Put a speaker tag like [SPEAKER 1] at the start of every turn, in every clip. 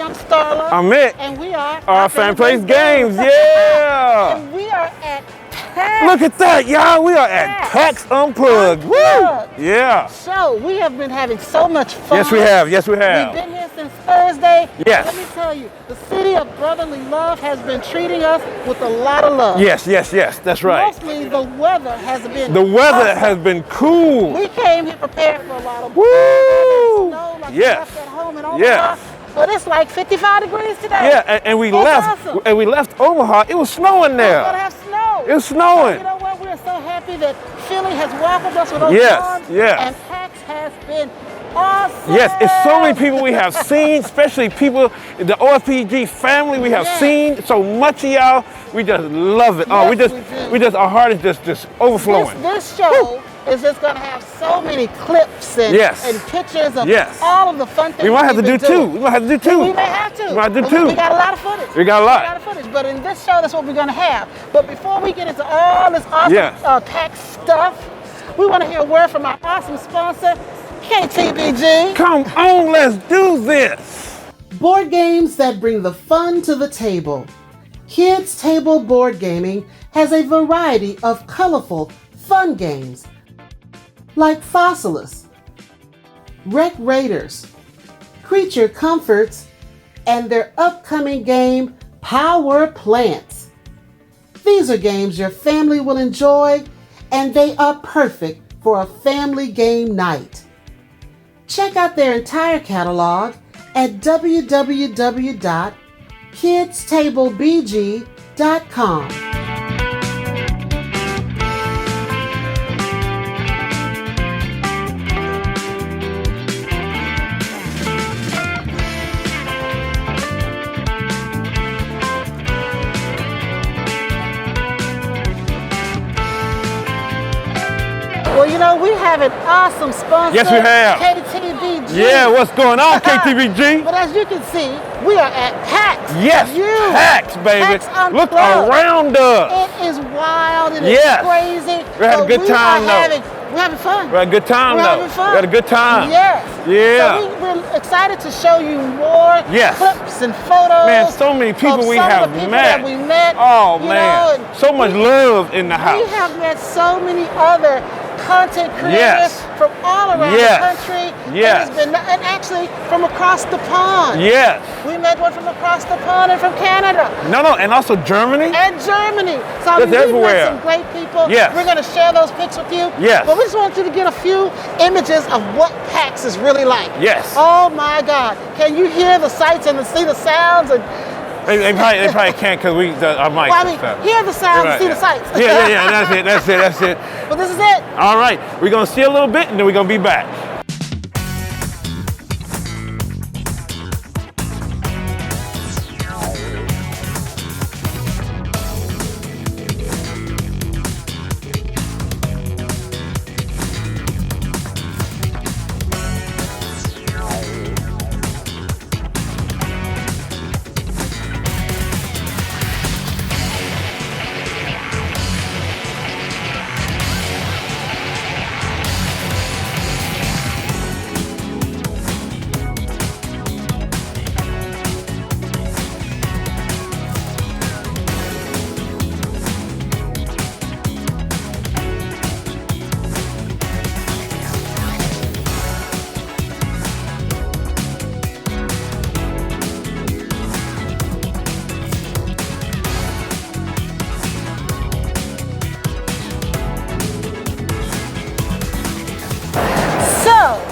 [SPEAKER 1] I'm Starla.
[SPEAKER 2] I'm Mik.
[SPEAKER 1] And we are
[SPEAKER 2] Our Fan Plays Games, yeah!
[SPEAKER 1] And we are at PAX.
[SPEAKER 2] Look at that, y'all! We are at PAX Unplugged. Woo! Yeah.
[SPEAKER 1] So, we have been having so much fun.
[SPEAKER 2] Yes, we have. Yes, we have.
[SPEAKER 1] We've been here since Thursday.
[SPEAKER 2] Yes.
[SPEAKER 1] Let me tell you, the city of brotherly love has been treating us with a lot of love.
[SPEAKER 2] Yes, yes, yes. That's right.
[SPEAKER 1] Mostly the weather has been
[SPEAKER 2] weather
[SPEAKER 1] awesome.
[SPEAKER 2] has been cool.
[SPEAKER 1] We came here prepared for a lot of
[SPEAKER 2] Woo!
[SPEAKER 1] snow, like
[SPEAKER 2] Yes.
[SPEAKER 1] we left at home in Omaha.
[SPEAKER 2] Yes.
[SPEAKER 1] But it's like 55 degrees today.
[SPEAKER 2] Yeah, and we left.
[SPEAKER 1] Awesome.
[SPEAKER 2] And we left Omaha. It was snowing
[SPEAKER 1] We're
[SPEAKER 2] there.
[SPEAKER 1] gonna have snow.
[SPEAKER 2] It was snowing.
[SPEAKER 1] You know what? We're so happy that Philly has welcomed us with open
[SPEAKER 2] Yes,
[SPEAKER 1] arms.
[SPEAKER 2] yes.
[SPEAKER 1] And PAX has been awesome.
[SPEAKER 2] Yes, it's so many people we have seen, especially people, the OFPG family we have seen. So much of y'all, we just love it.
[SPEAKER 1] Yes,
[SPEAKER 2] we just, our heart is just overflowing.
[SPEAKER 1] This show is just going to have so many clips and, and pictures of all of the fun things
[SPEAKER 2] we might have to do two. We might have to do two.
[SPEAKER 1] We may have to.
[SPEAKER 2] We might do two.
[SPEAKER 1] We got a lot of footage.
[SPEAKER 2] We got a lot.
[SPEAKER 1] of footage. But in this show, that's what we're going to have. But before we get into all this awesome PAX stuff, we want to hear a word from our awesome sponsor, KTBG.
[SPEAKER 2] Come on, let's do this.
[SPEAKER 1] Board games that bring the fun to the table. Kids Table Board Gaming has a variety of colorful, fun games like Fossilis, Wreck Raiders, Creature Comforts, and their upcoming game, Power Plants. These are games your family will enjoy, and they are perfect for a family game night. Check out their entire catalog at www.kidstablebg.com. Well, you know, we have an awesome sponsor.
[SPEAKER 2] Yes, we have.
[SPEAKER 1] KTBG.
[SPEAKER 2] Yeah, what's going on, KTBG?
[SPEAKER 1] But as you can see, we are at PAX.
[SPEAKER 2] Yes, PAX, baby.
[SPEAKER 1] PAX Unplugged.
[SPEAKER 2] Look around us.
[SPEAKER 1] It is wild and
[SPEAKER 2] Yes.
[SPEAKER 1] it's crazy.
[SPEAKER 2] We're having a good time, though.
[SPEAKER 1] We're having fun.
[SPEAKER 2] We're having a good time,
[SPEAKER 1] We're
[SPEAKER 2] though.
[SPEAKER 1] having fun.
[SPEAKER 2] We had a good time.
[SPEAKER 1] Yes.
[SPEAKER 2] Yeah.
[SPEAKER 1] So we're excited to show you more clips and photos.
[SPEAKER 2] Man, so many people we have
[SPEAKER 1] of the people
[SPEAKER 2] met.
[SPEAKER 1] that we met.
[SPEAKER 2] Oh,
[SPEAKER 1] you
[SPEAKER 2] man.
[SPEAKER 1] know,
[SPEAKER 2] So much love in the house.
[SPEAKER 1] We have met so many other content creators from all around the country.
[SPEAKER 2] Yes.
[SPEAKER 1] And actually from across the pond.
[SPEAKER 2] Yes.
[SPEAKER 1] We met one from across the pond and from Canada.
[SPEAKER 2] No, and also Germany.
[SPEAKER 1] And Germany. So I mean,
[SPEAKER 2] That's
[SPEAKER 1] we've
[SPEAKER 2] everywhere.
[SPEAKER 1] met some great people.
[SPEAKER 2] Yes.
[SPEAKER 1] We're going to share those pics with you.
[SPEAKER 2] Yes.
[SPEAKER 1] But we just want you to get a few images of what PAX is really like.
[SPEAKER 2] Yes.
[SPEAKER 1] Oh my God. Can you hear the sights and see the sounds? And
[SPEAKER 2] They probably can't because our mics.
[SPEAKER 1] well, I mean, hear the sounds and see the sights.
[SPEAKER 2] Yeah, that's it.
[SPEAKER 1] But this is it.
[SPEAKER 2] All right, we're going to see a little bit and then we're going to be back.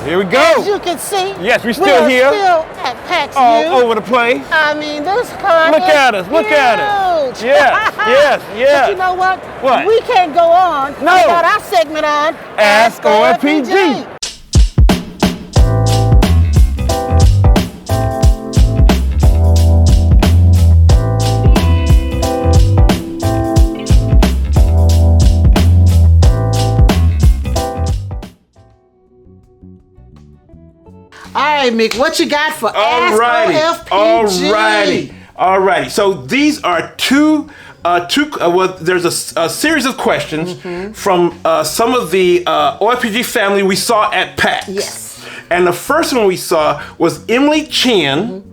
[SPEAKER 2] Here we go.
[SPEAKER 1] As you can see,
[SPEAKER 2] yes, we're still here.
[SPEAKER 1] Still at PAX
[SPEAKER 2] all over the place.
[SPEAKER 1] I mean, this con
[SPEAKER 2] Look at us. Look at us. Yes.
[SPEAKER 1] But you know what?
[SPEAKER 2] What?
[SPEAKER 1] We can't go on.
[SPEAKER 2] No.
[SPEAKER 1] We got our segment on.
[SPEAKER 2] Ask OFPG.
[SPEAKER 1] All right, Mik, what you got for Ask OFPG?
[SPEAKER 2] Alrighty. So these are there's a series of questions from some of the OFPG family we saw at PAX.
[SPEAKER 1] Yes.
[SPEAKER 2] And the first one we saw was Emily Chin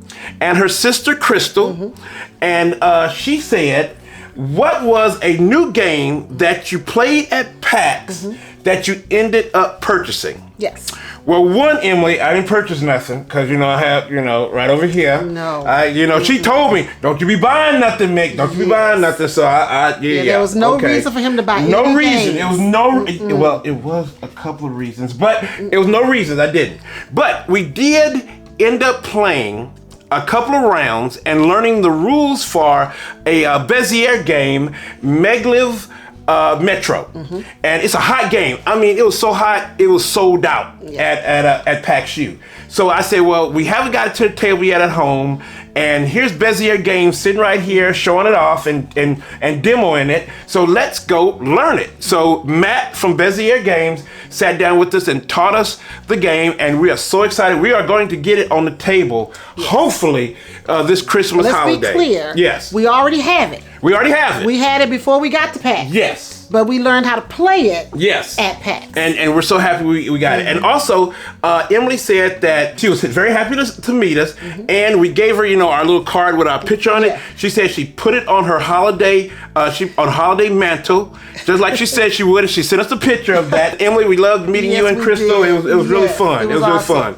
[SPEAKER 2] and her sister Crystal. And she said, what was a new game that you played at PAX that you ended up purchasing?
[SPEAKER 1] Yes.
[SPEAKER 2] Well, one, Emily, I didn't purchase nothing because, I have, right over here.
[SPEAKER 1] No.
[SPEAKER 2] She told me, don't you be buying nothing, Mik. Don't you be buying nothing. So
[SPEAKER 1] there was no reason for him to buy
[SPEAKER 2] no
[SPEAKER 1] any
[SPEAKER 2] reason.
[SPEAKER 1] games.
[SPEAKER 2] It was no, well, it was a couple of reasons, but it was no reasons I didn't. But we did end up playing a couple of rounds and learning the rules for a Bezier game, Meglev Metro. And it's a hot game. I mean, it was so hot, it was sold out at PAX U. So I said, well, we haven't got it to the table yet at home, and here's Bezier Games sitting right here, showing it off and demoing it. So let's go learn it. So Matt from Bezier Games sat down with us and taught us the game, and we are so excited. We are going to get it on the table, hopefully, this Christmas holiday.
[SPEAKER 1] Let's be clear.
[SPEAKER 2] Yes.
[SPEAKER 1] We already have it.
[SPEAKER 2] We already have it.
[SPEAKER 1] We had it before we got to PAX.
[SPEAKER 2] Yes.
[SPEAKER 1] But we learned how to play it at PAX.
[SPEAKER 2] And we're so happy we got it. And also, Emily said that she was very happy to meet us, and we gave her, our little card with our picture on it. She said she put it on her holiday, holiday mantle, just like she said she would, and she sent us a picture of that. Emily, we loved meeting you and Crystal. It was really fun. It was
[SPEAKER 1] awesome.
[SPEAKER 2] really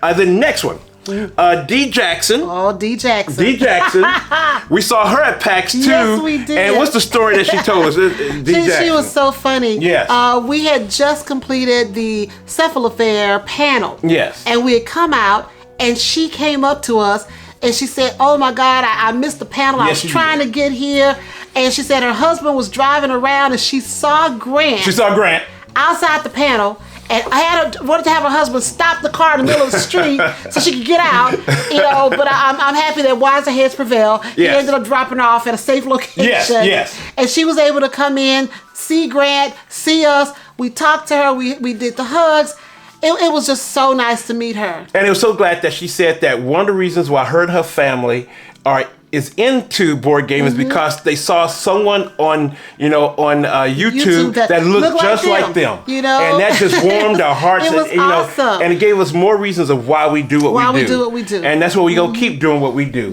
[SPEAKER 2] fun. The next one. D Jackson.
[SPEAKER 1] Oh, D Jackson.
[SPEAKER 2] D Jackson. We saw her at PAX too.
[SPEAKER 1] Yes, we did.
[SPEAKER 2] And what's the story that she told us? D Jackson.
[SPEAKER 1] She was so funny.
[SPEAKER 2] Yes.
[SPEAKER 1] We had just completed the Cephalofair panel.
[SPEAKER 2] Yes.
[SPEAKER 1] And we had come out, and she came up to us, and she said, "Oh my God, I missed the panel. I was trying to get here." And she said her husband was driving around, and she saw Grant.
[SPEAKER 2] She saw Grant
[SPEAKER 1] outside the panel. And wanted to have her husband stop the car in the middle of the street so she could get out, But I'm happy that wiser heads prevail. He ended up dropping her off at a safe location.
[SPEAKER 2] Yes.
[SPEAKER 1] And she was able to come in, see Grant, see us. We talked to her. We did the hugs. It was just so nice to meet her. And
[SPEAKER 2] it was so glad that she said that one of the reasons why her and her family is into board game is because they saw someone on YouTube that looked just like them. And that just warmed our hearts.
[SPEAKER 1] It was awesome.
[SPEAKER 2] And it gave us more reasons of why we do what we do. And that's what we gonna keep doing what we do.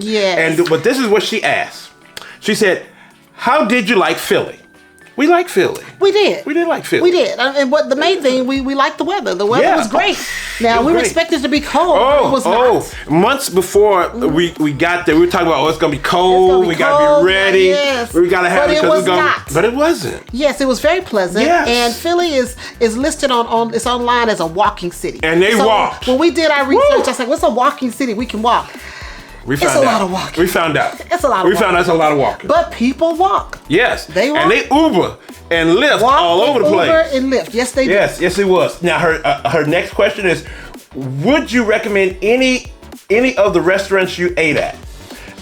[SPEAKER 2] But this is what she asked. She said, "How did you like Philly?" We like Philly.
[SPEAKER 1] We did.
[SPEAKER 2] We did like Philly.
[SPEAKER 1] We did. And the main thing, we liked the weather. The weather was great. Now, we were expecting it to be cold. It was not.
[SPEAKER 2] Months before we got there, we were talking about, it's going to be cold. We got to be ready.
[SPEAKER 1] Yes.
[SPEAKER 2] We got to have it because it's going to. But it wasn't.
[SPEAKER 1] Yes, it was very pleasant.
[SPEAKER 2] Yes.
[SPEAKER 1] And Philly is listed it's online as a walking city.
[SPEAKER 2] And they walked.
[SPEAKER 1] When we did our research, I was like, what's a walking city we can walk? It's a lot of walking.
[SPEAKER 2] We found out.
[SPEAKER 1] It's a lot of walking.
[SPEAKER 2] We found out it's a lot of walking.
[SPEAKER 1] But people walk.
[SPEAKER 2] Yes.
[SPEAKER 1] They walk.
[SPEAKER 2] And they Uber and Lyft all over the place.
[SPEAKER 1] Uber and Lyft. Yes, they do.
[SPEAKER 2] Yes, it was. Now, her next question is, would you recommend any of the restaurants you ate at?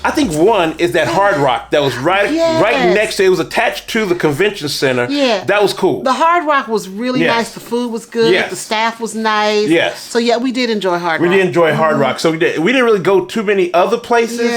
[SPEAKER 2] I think one is that Hard Rock that was right next to it. Was attached to the convention center.
[SPEAKER 1] Yeah.
[SPEAKER 2] That was cool.
[SPEAKER 1] The Hard Rock was really nice. The food was good.
[SPEAKER 2] Yes.
[SPEAKER 1] The staff was nice.
[SPEAKER 2] Yes.
[SPEAKER 1] So we did enjoy Hard Rock.
[SPEAKER 2] We did enjoy Hard Rock. So we didn't really go too many other places.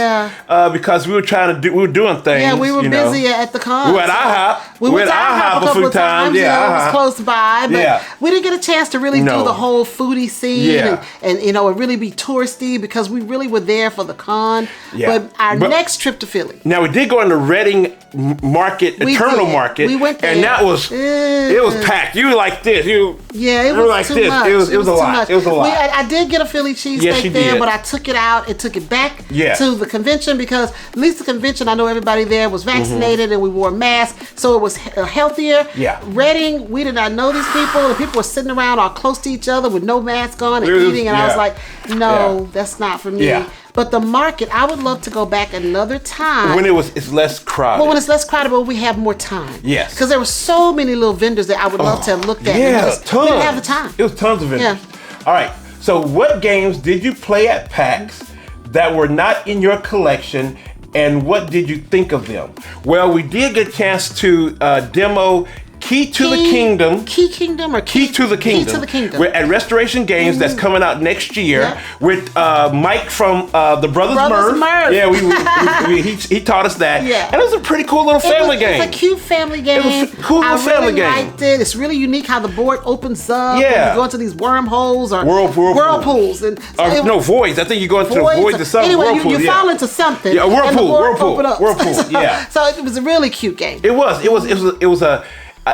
[SPEAKER 2] Because we were we were doing things.
[SPEAKER 1] Yeah, we were busy at the con.
[SPEAKER 2] We were at IHOP.
[SPEAKER 1] We went to IHOP a couple of times. It was close by, but we didn't get a chance to really do the whole foodie scene and really be touristy because we really were there for the con. Yeah. But our next trip to Philly.
[SPEAKER 2] Now we did go in the Reading Market, the Terminal Market.
[SPEAKER 1] We went there,
[SPEAKER 2] and that was it was packed. You were like this.
[SPEAKER 1] It was
[SPEAKER 2] like
[SPEAKER 1] too
[SPEAKER 2] this.
[SPEAKER 1] much.
[SPEAKER 2] It was a lot. It was a lot.
[SPEAKER 1] I did get a Philly cheesesteak there, but I took it out and took it back to the convention because at least the convention, I know everybody there was vaccinated and we wore masks, so it was healthier.
[SPEAKER 2] Yeah.
[SPEAKER 1] Reading, we did not know these people, and people were sitting around all close to each other with no mask on and eating, and I was like, no, that's not for me.
[SPEAKER 2] Yeah.
[SPEAKER 1] But the market, I would love to go back another time.
[SPEAKER 2] When it's less crowded.
[SPEAKER 1] Well, when it's less crowded, but we have more time.
[SPEAKER 2] Yes.
[SPEAKER 1] Because there were so many little vendors that I would love to have looked at.
[SPEAKER 2] Yeah, tons.
[SPEAKER 1] We didn't have the time.
[SPEAKER 2] It was tons of vendors.
[SPEAKER 1] Yeah.
[SPEAKER 2] All right. So what games did you play at PAX that were not in your collection, and what did you think of them? Well, we did get a chance to demo Key to the Kingdom.
[SPEAKER 1] Key Kingdom or
[SPEAKER 2] Key to the Kingdom.
[SPEAKER 1] Key to the Kingdom.
[SPEAKER 2] We're at Restoration Games that's coming out next year with Mike from the Brothers Murph. Yeah, he taught us that.
[SPEAKER 1] Yeah.
[SPEAKER 2] And it was a pretty cool little family game.
[SPEAKER 1] It's a cute family game.
[SPEAKER 2] It was a cool little family game.
[SPEAKER 1] I liked it. It's really unique how the board opens up.
[SPEAKER 2] Yeah.
[SPEAKER 1] And you go into these wormholes or
[SPEAKER 2] whirlpools.
[SPEAKER 1] And
[SPEAKER 2] No, voids. I think you go into the voids or something.
[SPEAKER 1] Anyway,
[SPEAKER 2] Whirlpool,
[SPEAKER 1] you fall into something.
[SPEAKER 2] Yeah, a whirlpool.
[SPEAKER 1] And the board open up.
[SPEAKER 2] Whirlpool. Yeah.
[SPEAKER 1] So it was a really cute game.
[SPEAKER 2] It was.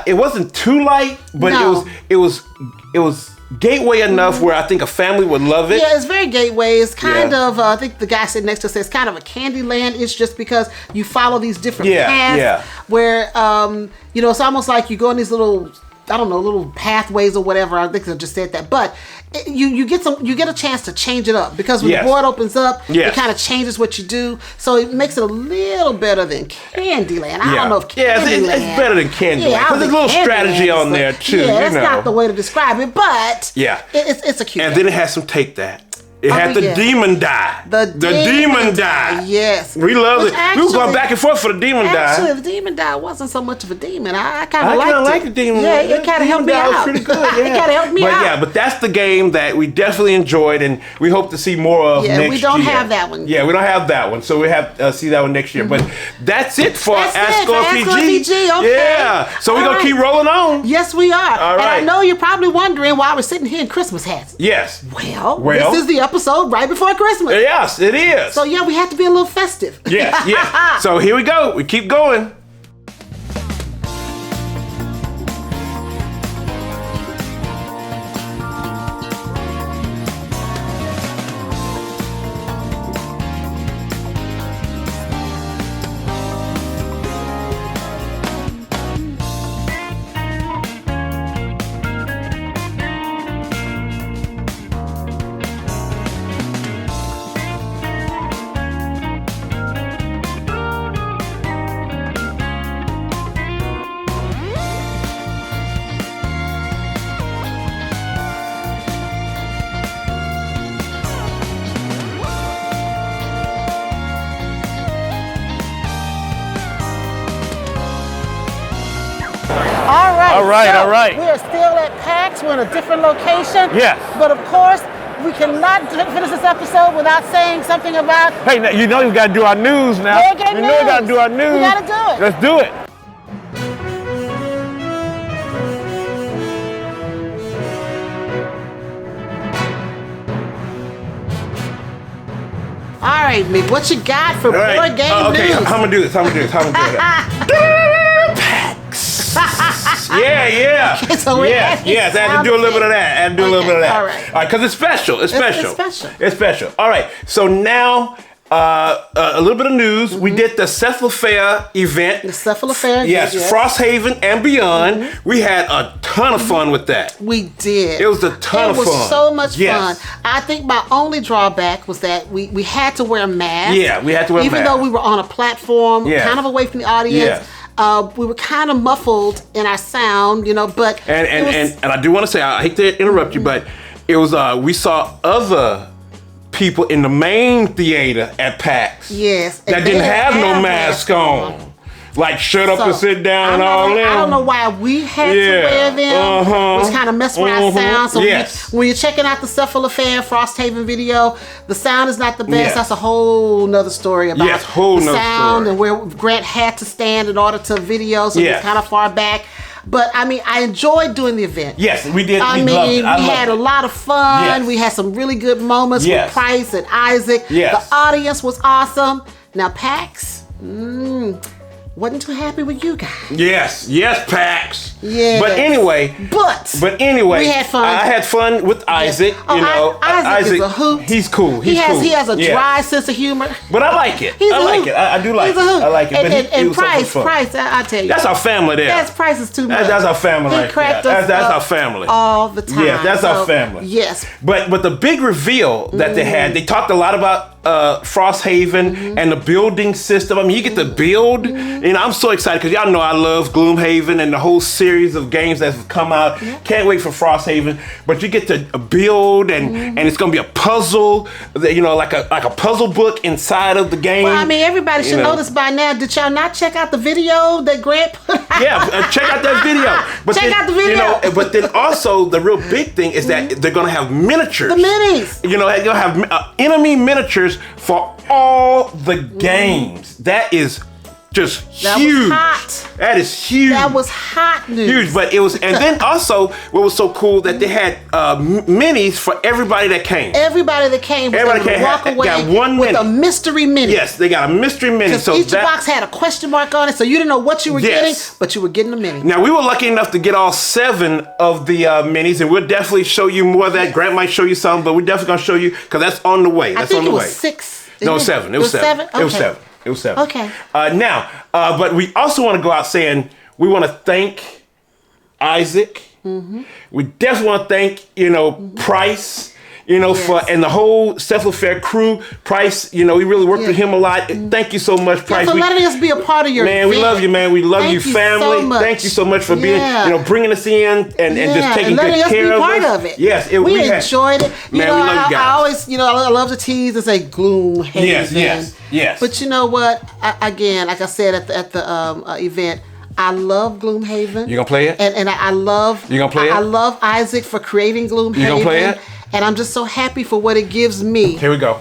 [SPEAKER 2] It wasn't too light, but it was gateway enough where I think a family would love it.
[SPEAKER 1] Yeah, it's very gateway. It's kind of, I think the guy sitting next to us says, kind of a Candyland. It's just because you follow these different paths where, it's almost like you go in these little, I don't know, little pathways or whatever. I think I just said that. But you get a chance to change it up because when the board opens up, it kind of changes what you do. So it makes it a little better than Candyland. I don't know if Candyland.
[SPEAKER 2] It's better than Candyland because there's a little strategy on there too.
[SPEAKER 1] Yeah, that's not the way to describe it, but it's a cute
[SPEAKER 2] And
[SPEAKER 1] game.
[SPEAKER 2] then it has some take that. It had the demon die.
[SPEAKER 1] The
[SPEAKER 2] demon die.
[SPEAKER 1] Yes.
[SPEAKER 2] We loved it. We were going back and forth for the demon die.
[SPEAKER 1] Actually, the demon die wasn't so much of a demon. I kind of
[SPEAKER 2] liked the demon.
[SPEAKER 1] Yeah, it kind of helped me out.
[SPEAKER 2] It was pretty good. Yeah.
[SPEAKER 1] It kind of helped me out.
[SPEAKER 2] Yeah, but that's the game that we definitely enjoyed and we hope to see more of next year.
[SPEAKER 1] Yeah, we don't have that one.
[SPEAKER 2] Yeah, we don't have that one. So we have to see that one next year. But that's it for Ask OFPG.
[SPEAKER 1] Okay.
[SPEAKER 2] Yeah. So we're going to keep rolling on.
[SPEAKER 1] Yes, we are.
[SPEAKER 2] All right.
[SPEAKER 1] And I know you're probably wondering why we're sitting here in Christmas hats.
[SPEAKER 2] Yes.
[SPEAKER 1] Well, this is the episode right before Christmas.
[SPEAKER 2] Yes, it is.
[SPEAKER 1] So we have to be a little festive.
[SPEAKER 2] Yes. So here we go. We keep going. All right.
[SPEAKER 1] We are still at PAX. We're in a different location.
[SPEAKER 2] Yes.
[SPEAKER 1] But of course, we cannot finish this episode without saying something about...
[SPEAKER 2] Hey, you know we got to do our news now.
[SPEAKER 1] We got
[SPEAKER 2] to do our news.
[SPEAKER 1] We got to do it.
[SPEAKER 2] Let's do it.
[SPEAKER 1] All right, Mik, what you got for board game news?
[SPEAKER 2] How I'm going to do this. PAX. Yeah.
[SPEAKER 1] Okay, so
[SPEAKER 2] yes. I had to do a little bit of that.
[SPEAKER 1] All right.
[SPEAKER 2] Because it's special. It's special.
[SPEAKER 1] It's special.
[SPEAKER 2] All right. So now, a little bit of news. We did the Cephalofair event.
[SPEAKER 1] The Cephalofair.
[SPEAKER 2] Yes. Frosthaven and beyond. We had a ton of fun with that.
[SPEAKER 1] We did.
[SPEAKER 2] It was a ton of fun.
[SPEAKER 1] It was so much fun. I think my only drawback was that we had to wear masks.
[SPEAKER 2] Yeah, we had to wear masks.
[SPEAKER 1] Even though we were on a platform, kind of away from the audience.
[SPEAKER 2] Yes.
[SPEAKER 1] We were kind of muffled in our sound, but
[SPEAKER 2] and I do want to say, I hate to interrupt you, but it was we saw other people in the main theater at PAX.
[SPEAKER 1] Yes.
[SPEAKER 2] That didn't have no mask on. Like shut up and sit down and all that.
[SPEAKER 1] I don't know why we had to wear them. Which kind of messed with our sound. So when you're checking out the Cephalofair Frosthaven video, the sound is not the best. That's a whole nother story about the sound and where Grant had to stand in order to video. So it's kind of far back. But I enjoyed doing the event.
[SPEAKER 2] Yes, we did.
[SPEAKER 1] We loved it. We had a lot of fun.
[SPEAKER 2] Yes.
[SPEAKER 1] We had some really good moments with Price and Isaac.
[SPEAKER 2] Yes.
[SPEAKER 1] The audience was awesome. Now PAX, wasn't too happy with you guys.
[SPEAKER 2] Yes, PAX.
[SPEAKER 1] Yeah.
[SPEAKER 2] But anyway,
[SPEAKER 1] we had fun.
[SPEAKER 2] I had fun with Isaac.
[SPEAKER 1] Isaac is a hoot.
[SPEAKER 2] He's cool.
[SPEAKER 1] He has a dry sense of humor.
[SPEAKER 2] But I like it. I like it. I do like it. I like it.
[SPEAKER 1] And Price, I tell you,
[SPEAKER 2] that's our family there.
[SPEAKER 1] That's Price's too much.
[SPEAKER 2] That's our family.
[SPEAKER 1] He cracked us
[SPEAKER 2] that's our family
[SPEAKER 1] all the time.
[SPEAKER 2] Yeah, that's our family.
[SPEAKER 1] Yes.
[SPEAKER 2] But the big reveal that they had, they talked a lot about Frosthaven and the building system. I mean, you get to build. And I'm so excited because y'all know I love Gloomhaven and the whole series of games that have come out. Can't wait for Frosthaven. But you get to build, and it's gonna be a puzzle. You know, like a puzzle book inside of the game.
[SPEAKER 1] Well, I mean, everybody should know this by now. Did y'all not check out the video that Grant put out?
[SPEAKER 2] Yeah, check out that video. But
[SPEAKER 1] check out the video.
[SPEAKER 2] You know, but then also the real big thing is that they're gonna have miniatures.
[SPEAKER 1] The minis.
[SPEAKER 2] You know, they're gonna have enemy miniatures for all the games. That is just huge.
[SPEAKER 1] Was hot.
[SPEAKER 2] That is huge.
[SPEAKER 1] That was hot news.
[SPEAKER 2] Huge, but it was, and then also what was so cool that they had minis for everybody that came.
[SPEAKER 1] Everybody that came was able to walk away
[SPEAKER 2] got one
[SPEAKER 1] with
[SPEAKER 2] mini.
[SPEAKER 1] a mystery mini.
[SPEAKER 2] Yes, they got a mystery mini.
[SPEAKER 1] So each box had a question mark on it, so you didn't know what you were getting, but you were getting a mini.
[SPEAKER 2] Now we were lucky enough to get all 7 of the minis, and we'll definitely show you more of that. Grant might show you some, but we're definitely gonna show you because that's on the way. That's
[SPEAKER 1] I think
[SPEAKER 2] on the
[SPEAKER 1] it was
[SPEAKER 2] way.
[SPEAKER 1] 6.
[SPEAKER 2] No, 7. It was 7.
[SPEAKER 1] Okay.
[SPEAKER 2] It was 7. It was 7.
[SPEAKER 1] Okay.
[SPEAKER 2] Now, but we also want to go out saying we want to thank Isaac. We definitely want to thank, Price, for, and the whole Cephalon Fair crew. Price, we really worked with him a lot. Thank you so much, Price.
[SPEAKER 1] For letting us be a part of your
[SPEAKER 2] event. We love you, man. We love you, family.
[SPEAKER 1] So much.
[SPEAKER 2] Thank you so much for being, bringing us in and just taking good care of us.
[SPEAKER 1] Letting us be part of it.
[SPEAKER 2] Yes,
[SPEAKER 1] we enjoyed it.
[SPEAKER 2] Man, we love you guys.
[SPEAKER 1] I always, I love to tease and say Gloomhaven.
[SPEAKER 2] Yes.
[SPEAKER 1] But you know what? Again, like I said at the event, I love Gloomhaven.
[SPEAKER 2] You gonna play it?
[SPEAKER 1] And I love.
[SPEAKER 2] You gonna play it?
[SPEAKER 1] I love Isaac for creating Gloomhaven.
[SPEAKER 2] You gonna play it?
[SPEAKER 1] And I'm just so happy for what it gives me.
[SPEAKER 2] Here we go.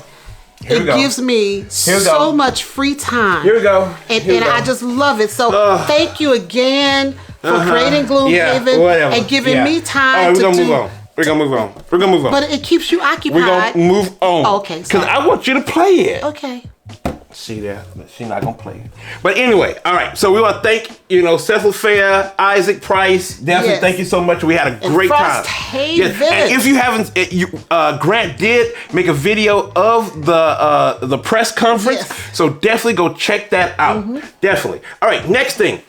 [SPEAKER 1] It gives me so much free time.
[SPEAKER 2] Here we go.
[SPEAKER 1] And I just love it. So thank you again for creating Gloomhaven and giving me time to do.
[SPEAKER 2] We're gonna move on. We're gonna move on.
[SPEAKER 1] But it keeps you occupied.
[SPEAKER 2] We're gonna move on.
[SPEAKER 1] Okay.
[SPEAKER 2] Because I want you to play it.
[SPEAKER 1] Okay.
[SPEAKER 2] See there, but she's not gonna play it. But anyway, all right. So we want to thank Cephalon Fair, Isaac Price. Definitely, thank you so much. We had a great time.
[SPEAKER 1] Yes.
[SPEAKER 2] And if you haven't, Grant did make a video of the press conference.
[SPEAKER 1] Yes.
[SPEAKER 2] So definitely go check that out. Definitely. All right. Next thing.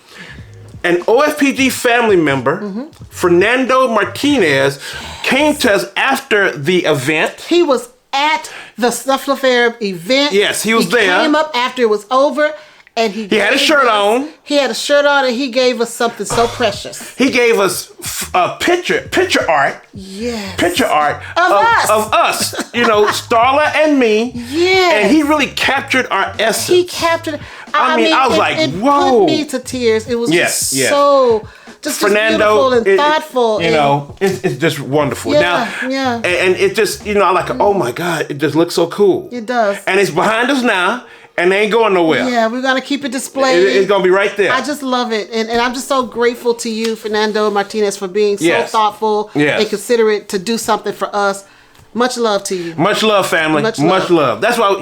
[SPEAKER 2] An OFPG family member, Fernando Martinez, came to us after the event.
[SPEAKER 1] He was at the Cephalon Fair event.
[SPEAKER 2] Yes, he was there.
[SPEAKER 1] He came up after it was over, and he
[SPEAKER 2] had a shirt on.
[SPEAKER 1] He had a shirt on, and he gave us something so precious.
[SPEAKER 2] He gave us picture art.
[SPEAKER 1] Yes.
[SPEAKER 2] Picture art
[SPEAKER 1] of
[SPEAKER 2] us. Starla and me.
[SPEAKER 1] Yes.
[SPEAKER 2] And he really captured our essence.
[SPEAKER 1] He captured.
[SPEAKER 2] I mean, I was like,
[SPEAKER 1] it
[SPEAKER 2] whoa.
[SPEAKER 1] Put me to tears. It was just
[SPEAKER 2] so.
[SPEAKER 1] Just
[SPEAKER 2] Fernando,
[SPEAKER 1] beautiful and thoughtful.
[SPEAKER 2] It's just wonderful.
[SPEAKER 1] Yeah.
[SPEAKER 2] And it just, I like, oh my God, it just looks so cool.
[SPEAKER 1] It does.
[SPEAKER 2] And it's behind us now, and they ain't going nowhere.
[SPEAKER 1] Yeah, we're going to keep it displayed.
[SPEAKER 2] It's going to be right there.
[SPEAKER 1] I just love it. And I'm just so grateful to you, Fernando Martinez, for being so thoughtful and considerate to do something for us. Much love to you.
[SPEAKER 2] Much love, family. Much love. That's why,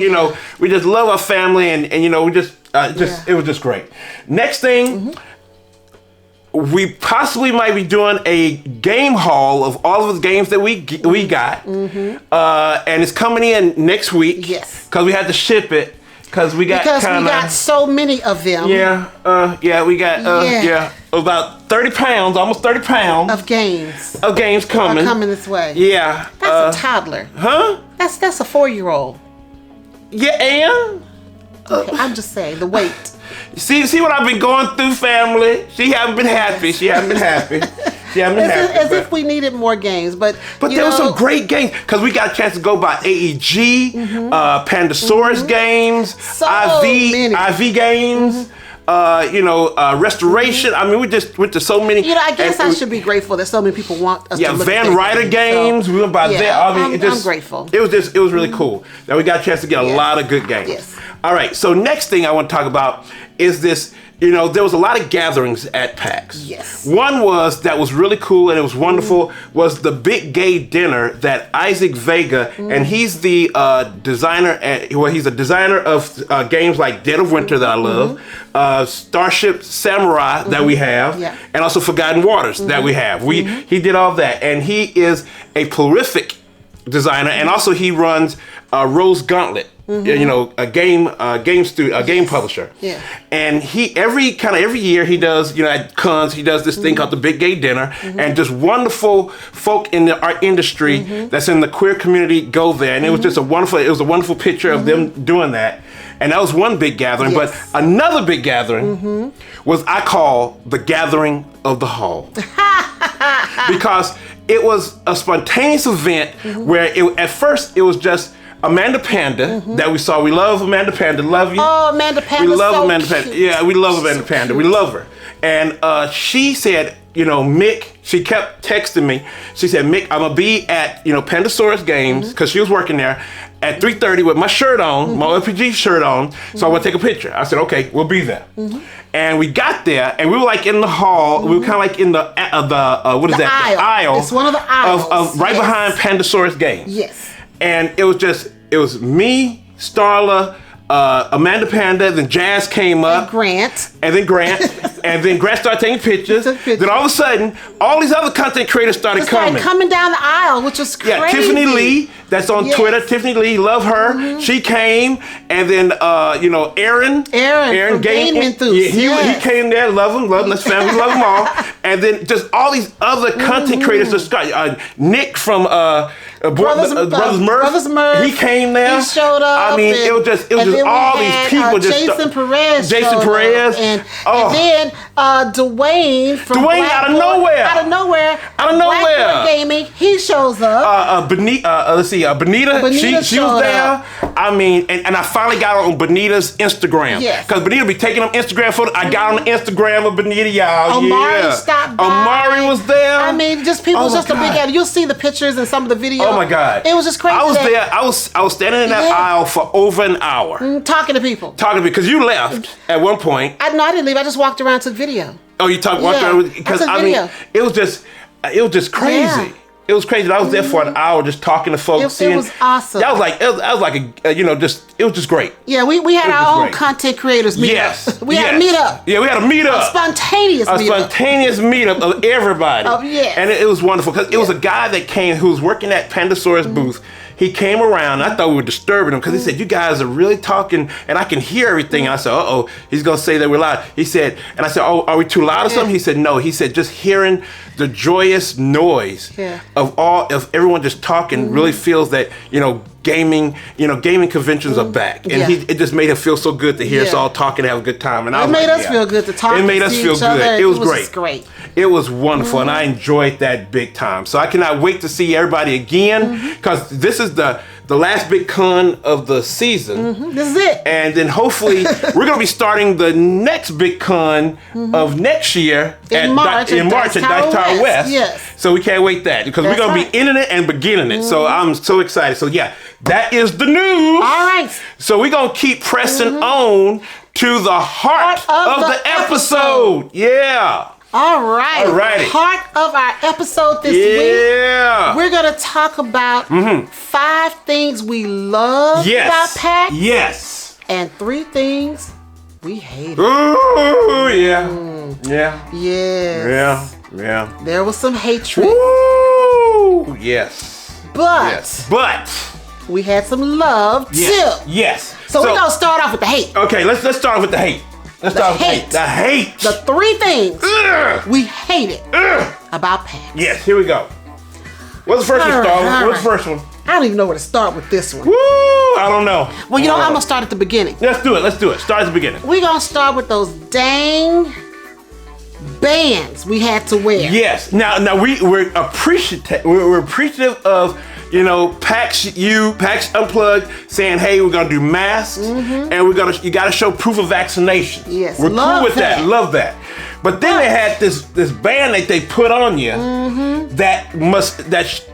[SPEAKER 2] we just love our family, and we just it was just great. Next thing, we possibly might be doing a game haul of all of the games that we got, and it's coming in next week.
[SPEAKER 1] Yes,
[SPEAKER 2] because we had to ship it because we got
[SPEAKER 1] so many of them.
[SPEAKER 2] We got about 30 pounds, almost 30 pounds
[SPEAKER 1] of games
[SPEAKER 2] coming.
[SPEAKER 1] Are coming this way.
[SPEAKER 2] Yeah,
[SPEAKER 1] that's a toddler.
[SPEAKER 2] Huh?
[SPEAKER 1] That's a 4-year-old.
[SPEAKER 2] Yeah, and
[SPEAKER 1] okay, I'm just saying the weight.
[SPEAKER 2] See what I've been going through, family. She hasn't been happy.
[SPEAKER 1] As if we needed more games, but
[SPEAKER 2] there were some great games because we got a chance to go by AEG, Pandasaurus games, IV games. Restoration. I mean, we just went to so many.
[SPEAKER 1] I guess I should be grateful that so many people want us to look
[SPEAKER 2] Van
[SPEAKER 1] at
[SPEAKER 2] Ryder games. We went by there. I mean,
[SPEAKER 1] I'm grateful.
[SPEAKER 2] It was really cool. Now we got a chance to get a lot of good games.
[SPEAKER 1] Yes.
[SPEAKER 2] All right. So next thing I want to talk about is this. There was a lot of gatherings at PAX.
[SPEAKER 1] Yes.
[SPEAKER 2] One that was really cool and it was wonderful was the big gay dinner that Isaac Vega, and he's the designer. He's a designer of games like Dead of Winter that I love, Starship Samurai that we have, and also Forgotten Waters that we have. He did all that, and he is a prolific designer, and also he runs Rose Gauntlet. a game publisher.
[SPEAKER 1] Yeah.
[SPEAKER 2] And he every year he does, at cons, he does this thing called the Big Gay Dinner, and just wonderful folk in the art industry that's in the queer community go there. And it was just a wonderful picture of them doing that. And that was one big gathering.
[SPEAKER 1] Yes.
[SPEAKER 2] But another big gathering was, I call, the Gathering of the Hall. Because it was a spontaneous event where at first it was just Amanda Panda that we saw. We love Amanda Panda. Love you.
[SPEAKER 1] Oh, Amanda Panda.
[SPEAKER 2] We love
[SPEAKER 1] so
[SPEAKER 2] Amanda
[SPEAKER 1] cute.
[SPEAKER 2] Panda. Yeah, we love Amanda Panda. We love her. And she said, Mik, she kept texting me. She said, Mik, I'm going to be at, Pandasaurus Games, because she was working there, at 3:30 with my shirt on, my OFPG shirt on, so I want to take a picture. I said, okay, we'll be there. And we got there, and we were like in the hall. We were kind of like in the what is that?
[SPEAKER 1] Aisle.
[SPEAKER 2] The aisle.
[SPEAKER 1] It's one of the aisles.
[SPEAKER 2] Of right behind Pandasaurus Games.
[SPEAKER 1] Yes.
[SPEAKER 2] And it was me, Starla, Amanda Panda, then Jazz came up. And then Grant. And then Grant started taking pictures. Then all of a sudden, all these other content creators started
[SPEAKER 1] coming down the aisle, which was crazy.
[SPEAKER 2] Yeah, Tiffany Lee, that's on Twitter. Tiffany Lee, love her. She came. And then, Aaron
[SPEAKER 1] from Game Enthusiast.
[SPEAKER 2] He came there. Love him. That's family. Love them all. And then just all these other content creators just got, Nick from Brothers Murph. He came there.
[SPEAKER 1] He showed up.
[SPEAKER 2] I mean, it was just all these people.
[SPEAKER 1] Jason Perez. And then Dwayne from
[SPEAKER 2] out of nowhere.
[SPEAKER 1] Blackboard Gaming. He shows up.
[SPEAKER 2] Benita. She was there.
[SPEAKER 1] Up.
[SPEAKER 2] I mean, and I finally got on Benita's Instagram.
[SPEAKER 1] Yes.
[SPEAKER 2] Because Benita be taking them Instagram photos. I got on the Instagram of Benita, y'all.
[SPEAKER 1] Omari stopped by.
[SPEAKER 2] Omari was there.
[SPEAKER 1] I mean, just people, just a big ad. You'll see the pictures and some of the videos.
[SPEAKER 2] Oh my God.
[SPEAKER 1] It was just crazy.
[SPEAKER 2] I was there. I was standing in that aisle for over an hour.
[SPEAKER 1] Talking to people.
[SPEAKER 2] Because you left at one point.
[SPEAKER 1] I didn't leave. I just walked around, took video.
[SPEAKER 2] Oh, you walked around? Because I mean, it was just crazy.
[SPEAKER 1] Yeah.
[SPEAKER 2] It was crazy. I was there for an hour just talking to folks.
[SPEAKER 1] It was awesome.
[SPEAKER 2] That was like it was just great.
[SPEAKER 1] Yeah, we had our own content creators meet up. We had a meetup.
[SPEAKER 2] Yeah, we had a meetup.
[SPEAKER 1] A spontaneous meetup
[SPEAKER 2] of everybody. And it was wonderful because it was a guy that came who was working at Pandasaurus booth. He came around, and I thought we were disturbing him because he said, you guys are really talking, and I can hear everything. And I said, uh-oh, he's going to say that we're loud. He said, and I said, oh, are we too loud or something? He said, no. He said, just hearing the joyous noise of everyone just talking really feels that, gaming conventions are back. And it just made him feel so good to hear us all talk and have a good time. And
[SPEAKER 1] it made us feel good to talk.
[SPEAKER 2] It made us feel good. It was great. It was wonderful, and I enjoyed that big time. So I cannot wait to see everybody again, because this is the last big con of the season.
[SPEAKER 1] This is it.
[SPEAKER 2] And then hopefully we're going to be starting the next big con of next year
[SPEAKER 1] in March at Dice Tower West.
[SPEAKER 2] Yes. So we can't wait that, because we're going to be ending it and beginning it. So I'm so excited. So yeah, that is the news.
[SPEAKER 1] All right.
[SPEAKER 2] So we're going to keep pressing on to the heart of the episode. Yeah.
[SPEAKER 1] All right.
[SPEAKER 2] Alrighty.
[SPEAKER 1] Heart of our episode this week. We're going to talk about 5 things we love about PAX.
[SPEAKER 2] Yes.
[SPEAKER 1] And 3 things we hate.
[SPEAKER 2] Ooh, yeah. Yeah.
[SPEAKER 1] Yes.
[SPEAKER 2] Yeah.
[SPEAKER 1] There was some hatred.
[SPEAKER 2] Ooh, yes.
[SPEAKER 1] But we had some love too.
[SPEAKER 2] Yes.
[SPEAKER 1] So we're going to start off with the hate.
[SPEAKER 2] Okay, let's start off with the hate. Let's start with the hate.
[SPEAKER 1] The 3 things we hated about PAX.
[SPEAKER 2] Yes, here we go. What's the first one, Starla? What's the first one?
[SPEAKER 1] I don't even know where to start with this one.
[SPEAKER 2] Woo! I don't know.
[SPEAKER 1] Well, I'm going to start at the beginning.
[SPEAKER 2] Let's do it. Start at the beginning.
[SPEAKER 1] We're going to start with those dang bands we had to wear.
[SPEAKER 2] Yes. Now we're appreciative. We're appreciative of PAX Unplugged saying, hey, we're gonna do masks and you gotta show proof of vaccination.
[SPEAKER 1] Yes.
[SPEAKER 2] We're cool with that. Love that. But then they had this band that they put on you that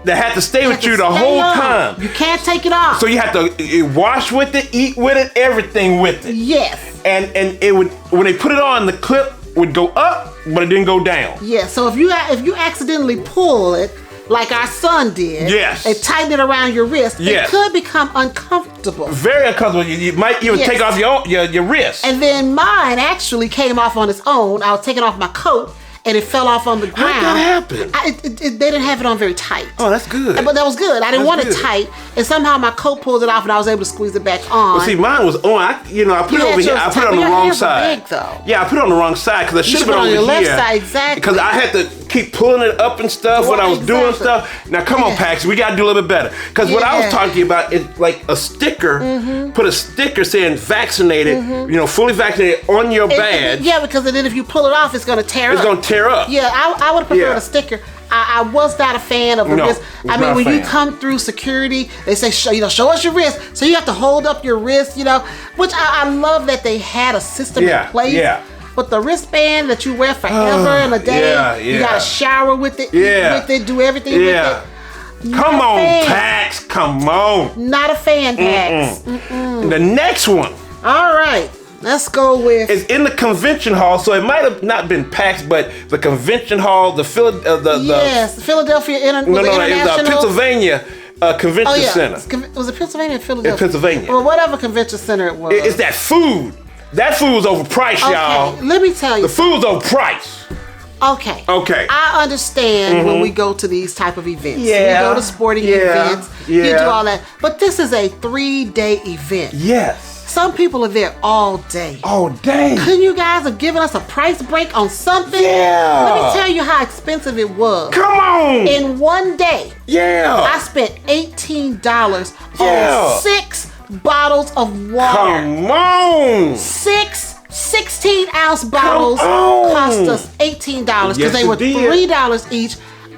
[SPEAKER 2] had to stay with you the whole time.
[SPEAKER 1] You can't take it off.
[SPEAKER 2] So you have to wash with it, eat with it, everything with it.
[SPEAKER 1] Yes.
[SPEAKER 2] And it would, when they put it on, the clip would go up, but it didn't go down.
[SPEAKER 1] Yeah. So if you accidentally pull it, like our son did, and tighten it around your wrist, it could become uncomfortable. Very
[SPEAKER 2] uncomfortable. You might even take off your wrist.
[SPEAKER 1] And then mine actually came off on its own. I was taking off my coat, and it fell off on the ground.
[SPEAKER 2] How'd that happen?
[SPEAKER 1] They didn't have it on very tight.
[SPEAKER 2] Oh, that's good.
[SPEAKER 1] But that was good. I didn't want
[SPEAKER 2] That's
[SPEAKER 1] it
[SPEAKER 2] good.
[SPEAKER 1] tight, and somehow my coat pulled it off, and I was able to squeeze it back on.
[SPEAKER 2] Well, see, mine was on. I put it over here. I put it on the wrong side.
[SPEAKER 1] Big, though.
[SPEAKER 2] Yeah, I put it on the wrong side because I should have been
[SPEAKER 1] on
[SPEAKER 2] over
[SPEAKER 1] your left
[SPEAKER 2] here.
[SPEAKER 1] side, exactly.
[SPEAKER 2] Because I had to keep pulling it up and stuff when I was doing
[SPEAKER 1] Exactly.
[SPEAKER 2] stuff. Now, come on, Pax, we got to do a little bit better. Because what I was
[SPEAKER 1] Yeah.
[SPEAKER 2] talking to you about is like a sticker, put a sticker saying vaccinated, fully vaccinated on your badge.
[SPEAKER 1] Yeah, because then if you pull it off, it's going to tear up.
[SPEAKER 2] It's going to tear up.
[SPEAKER 1] Yeah, I would have preferred
[SPEAKER 2] Yeah.
[SPEAKER 1] a sticker. I was not a fan of the
[SPEAKER 2] No,
[SPEAKER 1] wrist.
[SPEAKER 2] was
[SPEAKER 1] I mean,
[SPEAKER 2] not a
[SPEAKER 1] when you
[SPEAKER 2] fan.
[SPEAKER 1] come through security, they say, show us your wrist. So you have to hold up your wrist, which I love that they had a system in place.
[SPEAKER 2] Yeah.
[SPEAKER 1] But the wristband that you wear forever and a day,
[SPEAKER 2] yeah,
[SPEAKER 1] you
[SPEAKER 2] yeah.
[SPEAKER 1] got to shower with it,
[SPEAKER 2] Yeah.
[SPEAKER 1] eat with it, do everything with
[SPEAKER 2] Yeah.
[SPEAKER 1] it.
[SPEAKER 2] Come
[SPEAKER 1] Not a
[SPEAKER 2] on,
[SPEAKER 1] fan.
[SPEAKER 2] Pax. Come on.
[SPEAKER 1] Not a fan, Pax.
[SPEAKER 2] The next one
[SPEAKER 1] All right, let's go with.
[SPEAKER 2] is in the convention hall, so it might have not been PAX, but the convention hall, the
[SPEAKER 1] Yes, the Philadelphia
[SPEAKER 2] no, it was
[SPEAKER 1] International.
[SPEAKER 2] Pennsylvania Convention
[SPEAKER 1] Oh yeah,
[SPEAKER 2] Center.
[SPEAKER 1] was it Pennsylvania or Philadelphia?
[SPEAKER 2] In Pennsylvania.
[SPEAKER 1] Or whatever convention center it was.
[SPEAKER 2] It's that food. That food's overpriced, y'all.
[SPEAKER 1] Okay, let me tell you.
[SPEAKER 2] The food's overpriced.
[SPEAKER 1] Okay.
[SPEAKER 2] Okay.
[SPEAKER 1] I understand when we go to these type of events.
[SPEAKER 2] Yeah.
[SPEAKER 1] We go to sporting
[SPEAKER 2] Yeah.
[SPEAKER 1] events. You
[SPEAKER 2] Yeah.
[SPEAKER 1] do all that. But this is a 3-day event.
[SPEAKER 2] Yes.
[SPEAKER 1] Some people are there all day.
[SPEAKER 2] All day.
[SPEAKER 1] Couldn't you guys have given us a price break on something?
[SPEAKER 2] Yeah.
[SPEAKER 1] Let me tell you how expensive it was.
[SPEAKER 2] Come on.
[SPEAKER 1] In one day,
[SPEAKER 2] Yeah.
[SPEAKER 1] I spent $18
[SPEAKER 2] Yeah.
[SPEAKER 1] on 6 bottles of water.
[SPEAKER 2] Come on.
[SPEAKER 1] 6 16-ounce bottles
[SPEAKER 2] on.
[SPEAKER 1] cost us $18 because
[SPEAKER 2] Yes,
[SPEAKER 1] they
[SPEAKER 2] it
[SPEAKER 1] were
[SPEAKER 2] did.
[SPEAKER 1] $3 each.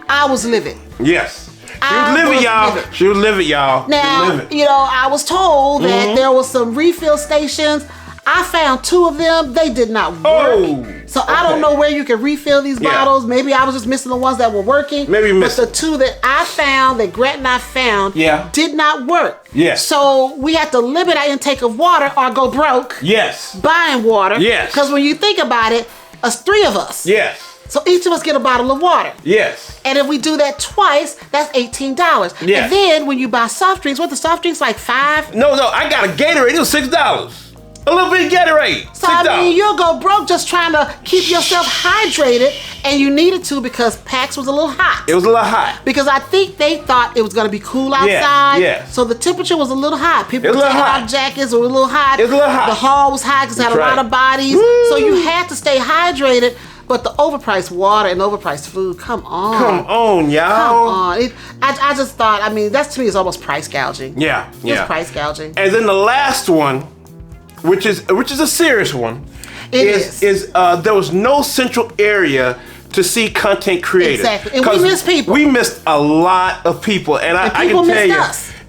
[SPEAKER 1] I was livid.
[SPEAKER 2] Yes. She
[SPEAKER 1] I
[SPEAKER 2] was living,
[SPEAKER 1] was
[SPEAKER 2] y'all.
[SPEAKER 1] livid.
[SPEAKER 2] She was living, y'all. She was
[SPEAKER 1] Now,
[SPEAKER 2] living.
[SPEAKER 1] I was told that there was some refill stations. I found 2 of them. They did not work.
[SPEAKER 2] Oh,
[SPEAKER 1] So I don't
[SPEAKER 2] okay.
[SPEAKER 1] know where you can refill these
[SPEAKER 2] Yeah.
[SPEAKER 1] bottles. Maybe I was just missing the ones that were working.
[SPEAKER 2] Maybe you
[SPEAKER 1] But
[SPEAKER 2] missed
[SPEAKER 1] the 2 that I found, that Grant and I found,
[SPEAKER 2] Yeah.
[SPEAKER 1] did not work.
[SPEAKER 2] Yes.
[SPEAKER 1] So we had to limit our intake of water or go broke
[SPEAKER 2] Yes.
[SPEAKER 1] buying water.
[SPEAKER 2] Yes.
[SPEAKER 1] Because when you think about it, us 3 of us.
[SPEAKER 2] Yes.
[SPEAKER 1] So each of us get a bottle of water.
[SPEAKER 2] Yes.
[SPEAKER 1] And if we do that twice, that's $18.
[SPEAKER 2] Yes.
[SPEAKER 1] And then when you buy soft drinks, what the soft drinks like $5?
[SPEAKER 2] No, I got a Gatorade. It was $6. A little bit of Gatorade.
[SPEAKER 1] So
[SPEAKER 2] $6.
[SPEAKER 1] I mean, you'll go broke just trying to keep yourself hydrated, and you needed to because PAX was a little hot.
[SPEAKER 2] It was a little hot.
[SPEAKER 1] Because I think they thought it was going to be cool outside.
[SPEAKER 2] yeah.
[SPEAKER 1] So the temperature was a little hot. People
[SPEAKER 2] It was
[SPEAKER 1] were
[SPEAKER 2] a little
[SPEAKER 1] taking
[SPEAKER 2] hot.
[SPEAKER 1] off jackets. It was a little hot.
[SPEAKER 2] It was a little hot.
[SPEAKER 1] The hall was hot because it had
[SPEAKER 2] That's
[SPEAKER 1] a lot
[SPEAKER 2] right.
[SPEAKER 1] of bodies.
[SPEAKER 2] Woo.
[SPEAKER 1] So you had to stay hydrated. But the overpriced water and overpriced food, come on.
[SPEAKER 2] Come on, y'all.
[SPEAKER 1] Come on. I just thought, that to me is almost price gouging.
[SPEAKER 2] Yeah, yeah.
[SPEAKER 1] It's price gouging.
[SPEAKER 2] And then the last one, which is a serious one,
[SPEAKER 1] It
[SPEAKER 2] is there was no central area to see content creators.
[SPEAKER 1] Exactly. And we
[SPEAKER 2] 'Cause
[SPEAKER 1] missed people.
[SPEAKER 2] We missed a lot of people, and I
[SPEAKER 1] people
[SPEAKER 2] can tell
[SPEAKER 1] missed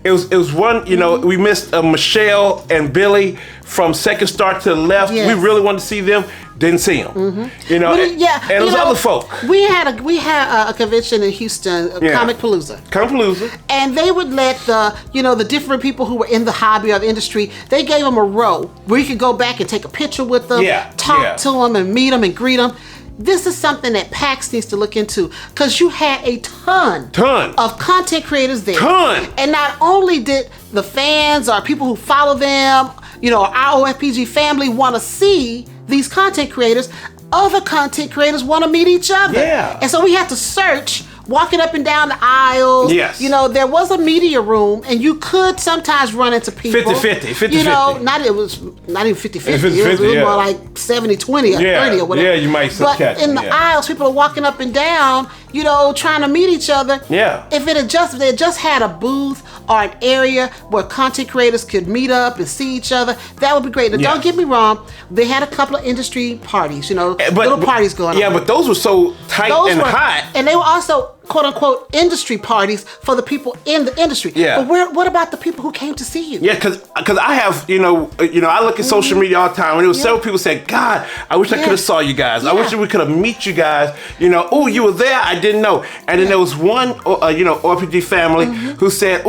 [SPEAKER 2] you,
[SPEAKER 1] us.
[SPEAKER 2] it was one. We missed Michelle and Billy from Second Star to the left.
[SPEAKER 1] Yes.
[SPEAKER 2] We really wanted to see them. Didn't see them.
[SPEAKER 1] Yeah,
[SPEAKER 2] and those other folk.
[SPEAKER 1] We had a convention in Houston,
[SPEAKER 2] Yeah.
[SPEAKER 1] Comic Palooza.
[SPEAKER 2] Compalooza.
[SPEAKER 1] And they would let the different people who were in the hobby or the industry, they gave them a row where you could go back and take a picture with them, talk to them and meet them and greet them. This is something that PAX needs to look into because you had a ton of content creators there. And not only did the fans or people who follow them, our OFPG family want to see these content creators, other content creators want to meet each other.
[SPEAKER 2] Yeah.
[SPEAKER 1] And so we had to search, walking up and down the aisles.
[SPEAKER 2] Yes.
[SPEAKER 1] There was a media room, and you could sometimes run into people.
[SPEAKER 2] 50-50.
[SPEAKER 1] Not even 50-50.
[SPEAKER 2] 50-50,
[SPEAKER 1] It was
[SPEAKER 2] yeah.
[SPEAKER 1] more like 70-20 or 30 or whatever.
[SPEAKER 2] Yeah, you might
[SPEAKER 1] But
[SPEAKER 2] catch
[SPEAKER 1] in
[SPEAKER 2] it,
[SPEAKER 1] the
[SPEAKER 2] yeah.
[SPEAKER 1] aisles, people are walking up and down, trying to meet each other.
[SPEAKER 2] Yeah.
[SPEAKER 1] If they just had a booth or an area where content creators could meet up and see each other, that would be great. Now,
[SPEAKER 2] Yeah.
[SPEAKER 1] don't get me wrong, they had a couple of industry parties, little parties going on.
[SPEAKER 2] Yeah, but those were so tight and hot.
[SPEAKER 1] And they were also quote unquote industry parties for the people in the industry.
[SPEAKER 2] Yeah.
[SPEAKER 1] But what about the people who came to see you?
[SPEAKER 2] Yeah, because I have, I look at social media all the time, and there was several people said, God, I wish I could have saw you guys. I wish we could have meet you guys. Oh, you were there, I didn't know. And then there was one, RPG family who said,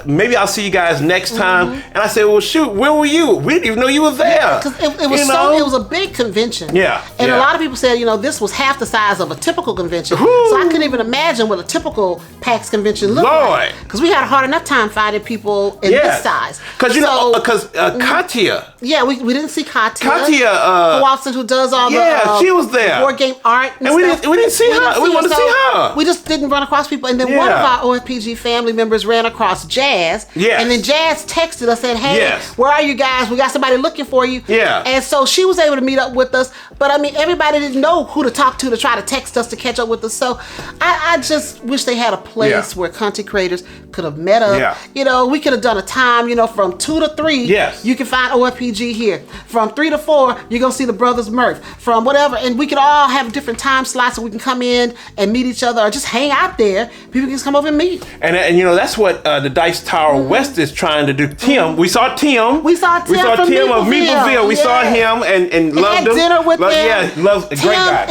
[SPEAKER 2] maybe I'll see you guys next time. And I said, well, shoot, where were you? We didn't even know you were there.
[SPEAKER 1] Because it was a big convention.
[SPEAKER 2] Yeah,
[SPEAKER 1] And
[SPEAKER 2] yeah.
[SPEAKER 1] a lot of people said, this was half the size of a typical convention.
[SPEAKER 2] Woo.
[SPEAKER 1] So I couldn't even imagine what a typical PAX convention looked like. Because we had a hard enough time finding people in this size.
[SPEAKER 2] Because Katya.
[SPEAKER 1] Yeah, we didn't see Katya.
[SPEAKER 2] Katya,
[SPEAKER 1] Watson, who does all the
[SPEAKER 2] she was there.
[SPEAKER 1] board game art and
[SPEAKER 2] we
[SPEAKER 1] stuff.
[SPEAKER 2] didn't see her. We wanted to see her.
[SPEAKER 1] We just didn't run across people. And then one of our OFPG family members ran across Jazz.
[SPEAKER 2] Yes.
[SPEAKER 1] And then Jazz texted us, said, hey,
[SPEAKER 2] yes.
[SPEAKER 1] where are you guys? We got somebody looking for you.
[SPEAKER 2] Yeah.
[SPEAKER 1] And so she was able to meet up with us. But I mean, everybody didn't know who to talk to try to text us to catch up with us. So I just wish they had a place where content creators could have met up.
[SPEAKER 2] Yeah.
[SPEAKER 1] You know, we could have done a time, you know, from 2 to 3.
[SPEAKER 2] Yes.
[SPEAKER 1] You can find OFPG here. From 3 to 4, you're going to see the Brothers Murph. From whatever. And we could all have different time slots so we can come in and meet each other or just hang out there. People can just come over and meet.
[SPEAKER 2] And you know, that's what the Dice Tower West is trying to do. Tim, we saw Tim.
[SPEAKER 1] We saw Tim
[SPEAKER 2] of Meepleville. We saw him and loved him.
[SPEAKER 1] Had dinner with him.
[SPEAKER 2] Yeah,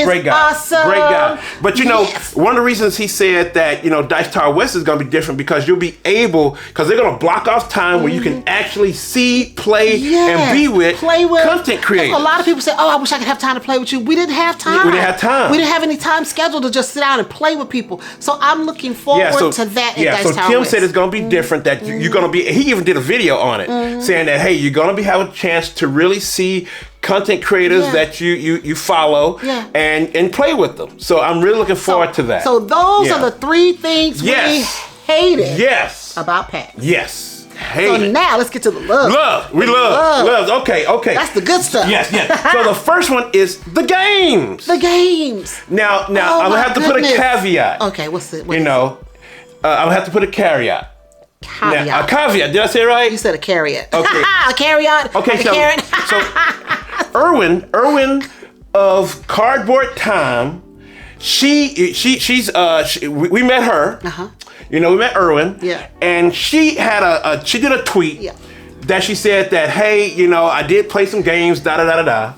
[SPEAKER 2] great guy.
[SPEAKER 1] Awesome.
[SPEAKER 2] Great guy. But you know, one of the reasons he said that, you know, Dice Tower West is going to be different because you'll be able, because they're going to block off time where you can actually see, play, and be with content creators.
[SPEAKER 1] A lot of people say, oh, I wish I could have time to play with you. We didn't have time.
[SPEAKER 2] We didn't have time.
[SPEAKER 1] We didn't have any time scheduled to just sit down and play with people. So I'm looking forward to that in Dice Tower
[SPEAKER 2] so Tim
[SPEAKER 1] West.
[SPEAKER 2] said it's going to be different, that you're going to be, he even did a video on it, saying that, hey, you're going to be having a chance to really see content creators that you follow and play with them. So I'm really looking forward to that.
[SPEAKER 1] So those are the 3 things we hated about PAX.
[SPEAKER 2] Yes.
[SPEAKER 1] So now let's get to the love.
[SPEAKER 2] We love. Okay.
[SPEAKER 1] That's the good stuff.
[SPEAKER 2] Yes. So the first one is the games.
[SPEAKER 1] The games.
[SPEAKER 2] Now I'm gonna have to put a caveat.
[SPEAKER 1] Okay, what's it?
[SPEAKER 2] I'm gonna have to put a caveat. Now, a caveat. Did I say it right?
[SPEAKER 1] You said a carrot.
[SPEAKER 2] Okay.
[SPEAKER 1] A carrot.
[SPEAKER 2] Okay. So Erwin of Cardboard Time. We met her. You know, we met Erwin.
[SPEAKER 1] Yeah.
[SPEAKER 2] And she had she did a tweet that she said that, hey, you know, I did play some games, da.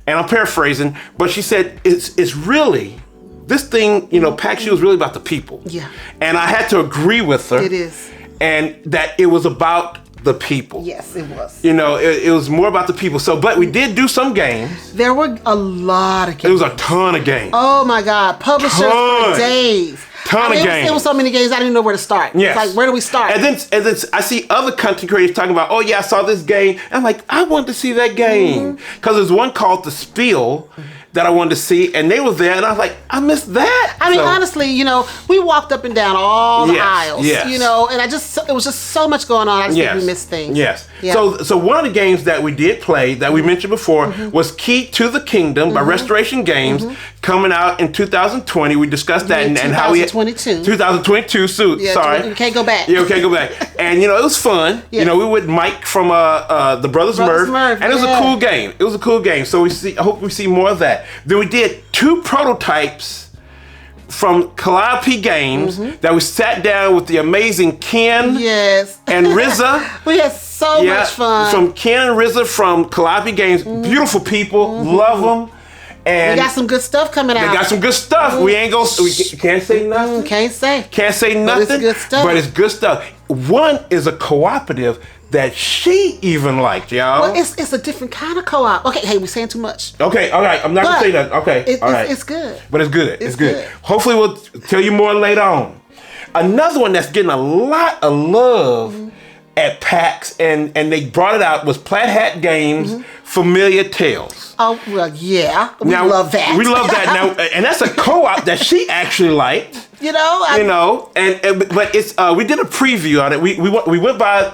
[SPEAKER 2] And I'm paraphrasing, but she said it's really, this thing, you know, PAX U is really about the people.
[SPEAKER 1] Yeah.
[SPEAKER 2] And I had to agree with her.
[SPEAKER 1] It is.
[SPEAKER 2] And that it was about the people.
[SPEAKER 1] Yes, it was.
[SPEAKER 2] You know, it was more about the people. So, but we did do some games.
[SPEAKER 1] There were a lot of games.
[SPEAKER 2] It was a ton of games.
[SPEAKER 1] Oh my God. Publishers for days.
[SPEAKER 2] Ton of games.
[SPEAKER 1] It was so many games, I didn't know where to start.
[SPEAKER 2] Yes.
[SPEAKER 1] It's like, where do we start?
[SPEAKER 2] And then I see other content creators talking about, oh yeah, I saw this game. And I'm like, I want to see that game. Because there's one called The Spill that I wanted to see, and they were there, and I was like, I missed that.
[SPEAKER 1] I mean, honestly, you know, we walked up and down all the aisles, you know, and it was just so much going on. I just think we missed things.
[SPEAKER 2] Yes. Yeah. So one of the games that we did play that we mentioned before was Key to the Kingdom by Restoration Games, coming out in 2020. We discussed that and how we 2022. Sorry,
[SPEAKER 1] you can't go back.
[SPEAKER 2] Yeah, we can't go back. And you know, it was fun. You know, we were with Mike from the Brothers Murph, and it was a cool game. It was a cool game. So I hope we see more of that. Then we did 2 prototypes from Calliope Games that we sat down with the amazing Ken and Rizza.
[SPEAKER 1] We had so much fun.
[SPEAKER 2] From Ken and Rizza from Calliope Games. Beautiful people. Love them. And
[SPEAKER 1] we got some good stuff coming out.
[SPEAKER 2] They got some good stuff. We ain't gonna. We can't say nothing.
[SPEAKER 1] Can't say nothing.
[SPEAKER 2] But
[SPEAKER 1] it's good stuff.
[SPEAKER 2] But it's good stuff. One is a cooperative that she even liked, y'all.
[SPEAKER 1] Well, it's a different kind of co-op. Okay, hey, we're saying too much.
[SPEAKER 2] Okay, all right. I'm not gonna say that. Okay, all right.
[SPEAKER 1] It's good.
[SPEAKER 2] But it's good. It's good. Hopefully, we'll tell you more later on. Another one that's getting a lot of love at PAX, and they brought it out, was Plaid Hat Games Familiar Tales.
[SPEAKER 1] Oh, well, yeah. We love that.
[SPEAKER 2] We love that now. And that's a co-op that she actually liked.
[SPEAKER 1] You know,
[SPEAKER 2] but it's we did a preview on it. We went by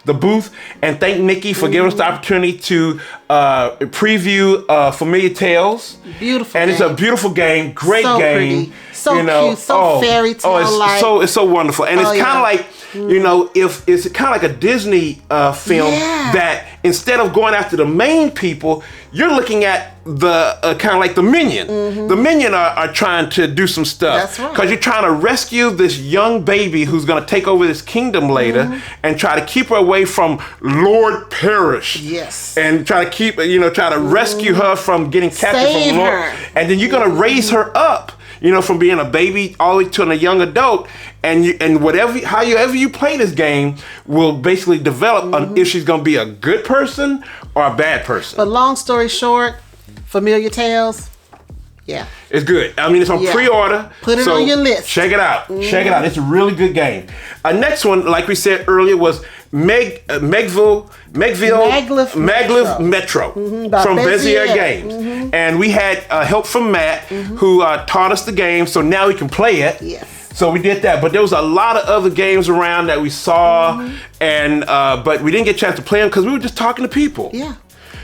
[SPEAKER 2] the booth and thank Nikki for giving us the opportunity to preview Familiar Tales.
[SPEAKER 1] Beautiful.
[SPEAKER 2] And it's a beautiful game, great game.
[SPEAKER 1] Pretty. So cute, so fairy tale like.
[SPEAKER 2] It's so wonderful, and it's kind of like, you know, if it's kind of like a Disney film that instead of going after the main people, you're looking at the kind of like the Minion. The Minion are trying to do some stuff.
[SPEAKER 1] That's right.
[SPEAKER 2] Because you're trying to rescue this young baby who's going to take over this kingdom later and try to keep her away from Lord Parrish.
[SPEAKER 1] Yes.
[SPEAKER 2] And try to keep, try to rescue her from getting captured from Lord. And then you're going to raise her up, from being a baby all the way to a young adult, and however you play this game will basically develop on if she's gonna be a good person or a bad person.
[SPEAKER 1] But long story short, Familiar Tales, Yeah.
[SPEAKER 2] It's good. I mean, it's on
[SPEAKER 1] Yeah.
[SPEAKER 2] pre-order.
[SPEAKER 1] Put it on your list.
[SPEAKER 2] Check it out. Check it out. It's a really good game. Next one, like we said earlier, was Maglev Metro from Bezier Games. And we had help from Matt, who taught us the game, so now we can play it.
[SPEAKER 1] Yes.
[SPEAKER 2] So we did that, but there was a lot of other games around that we saw, and but we didn't get a chance to play them because we were just talking to people.
[SPEAKER 1] Yeah.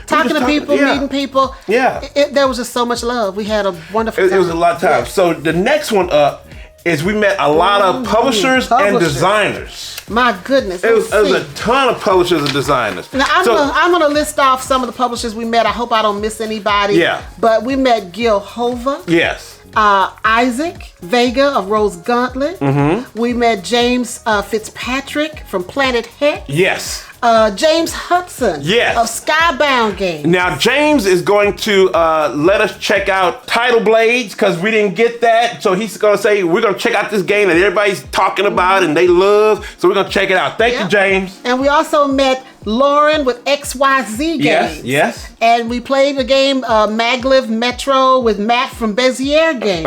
[SPEAKER 1] Talking to people, meeting people.
[SPEAKER 2] Yeah.
[SPEAKER 1] There was just so much love. We had a wonderful time.
[SPEAKER 2] It was a lot of time.
[SPEAKER 1] Yeah.
[SPEAKER 2] So the next one up is we met a lot of publishers and designers.
[SPEAKER 1] My goodness.
[SPEAKER 2] It was a ton of publishers and designers.
[SPEAKER 1] Now, I'm going to list off some of the publishers we met. I hope I don't miss anybody.
[SPEAKER 2] Yeah.
[SPEAKER 1] But we met Gil Hova.
[SPEAKER 2] Yes.
[SPEAKER 1] Isaac Vega of Rose Gauntlet. We met James Fitzpatrick from Planet Hex.
[SPEAKER 2] Yes.
[SPEAKER 1] James Hudson of Skybound Games.
[SPEAKER 2] Now James is going to let us check out Tidal Blades because we didn't get that. So he's going to say we're going to check out this game that everybody's talking about and they love. So we're going to check it out. Thank you, James.
[SPEAKER 1] And we also met Lauren with XYZ Games.
[SPEAKER 2] Yes.
[SPEAKER 1] And we played the game Maglev Metro with Matt from Bezier Games.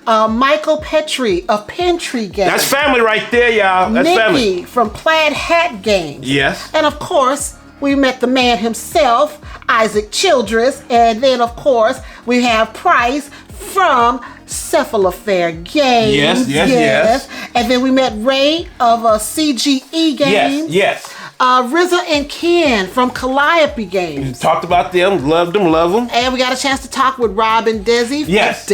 [SPEAKER 1] Michael Petrie of Pentree Games.
[SPEAKER 2] That's family right there, y'all. That's
[SPEAKER 1] Nikki
[SPEAKER 2] family.
[SPEAKER 1] from Plaid Hat Games.
[SPEAKER 2] Yes.
[SPEAKER 1] And of course, we met the man himself, Isaac Childress. And then, of course, we have Price from Cephalofair Games.
[SPEAKER 2] Yes.
[SPEAKER 1] And then we met Ray of CGE Games.
[SPEAKER 2] Yes.
[SPEAKER 1] RZA and Ken from Calliope Games.
[SPEAKER 2] We talked about them, loved them, love them.
[SPEAKER 1] And we got a chance to talk with Rob and Desi.
[SPEAKER 2] Yes.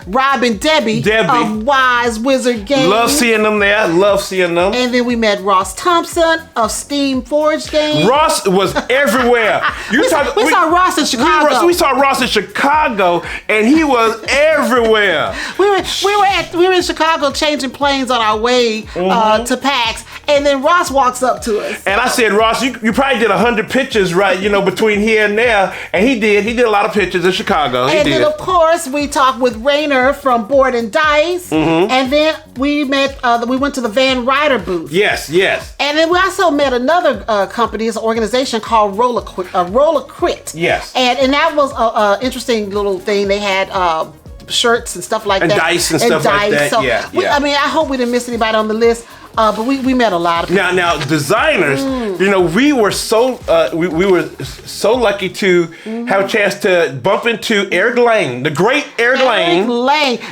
[SPEAKER 1] Rob and Debbie of Wise Wizard Games.
[SPEAKER 2] Love seeing them there. Love seeing them.
[SPEAKER 1] And then we met Ross Thompson of Steam Forge Games.
[SPEAKER 2] Ross was everywhere.
[SPEAKER 1] We saw Ross in Chicago.
[SPEAKER 2] We saw Ross in Chicago, and he was everywhere.
[SPEAKER 1] We were in Chicago changing planes on our way to PAX, and then Ross walks up to us.
[SPEAKER 2] And I said, Ross, you probably did 100 pictures, right? Between here and there, and he did. He did a lot of pictures in Chicago.
[SPEAKER 1] Then of course we talked with Rainer from Board and Dice, and then we met. We went to the Van Ryder booth.
[SPEAKER 2] Yes.
[SPEAKER 1] And then we also met another company, it's an organization called Roller Crit.
[SPEAKER 2] Yes.
[SPEAKER 1] And that was an interesting little thing. They had shirts and stuff like
[SPEAKER 2] and
[SPEAKER 1] that.
[SPEAKER 2] Dice and stuff like that.
[SPEAKER 1] So
[SPEAKER 2] yeah.
[SPEAKER 1] I mean, I hope we didn't miss anybody on the list. But we met a lot of people.
[SPEAKER 2] Now designers, we were so we were so lucky to have a chance to bump into Eric Lang, the great Eric Lang.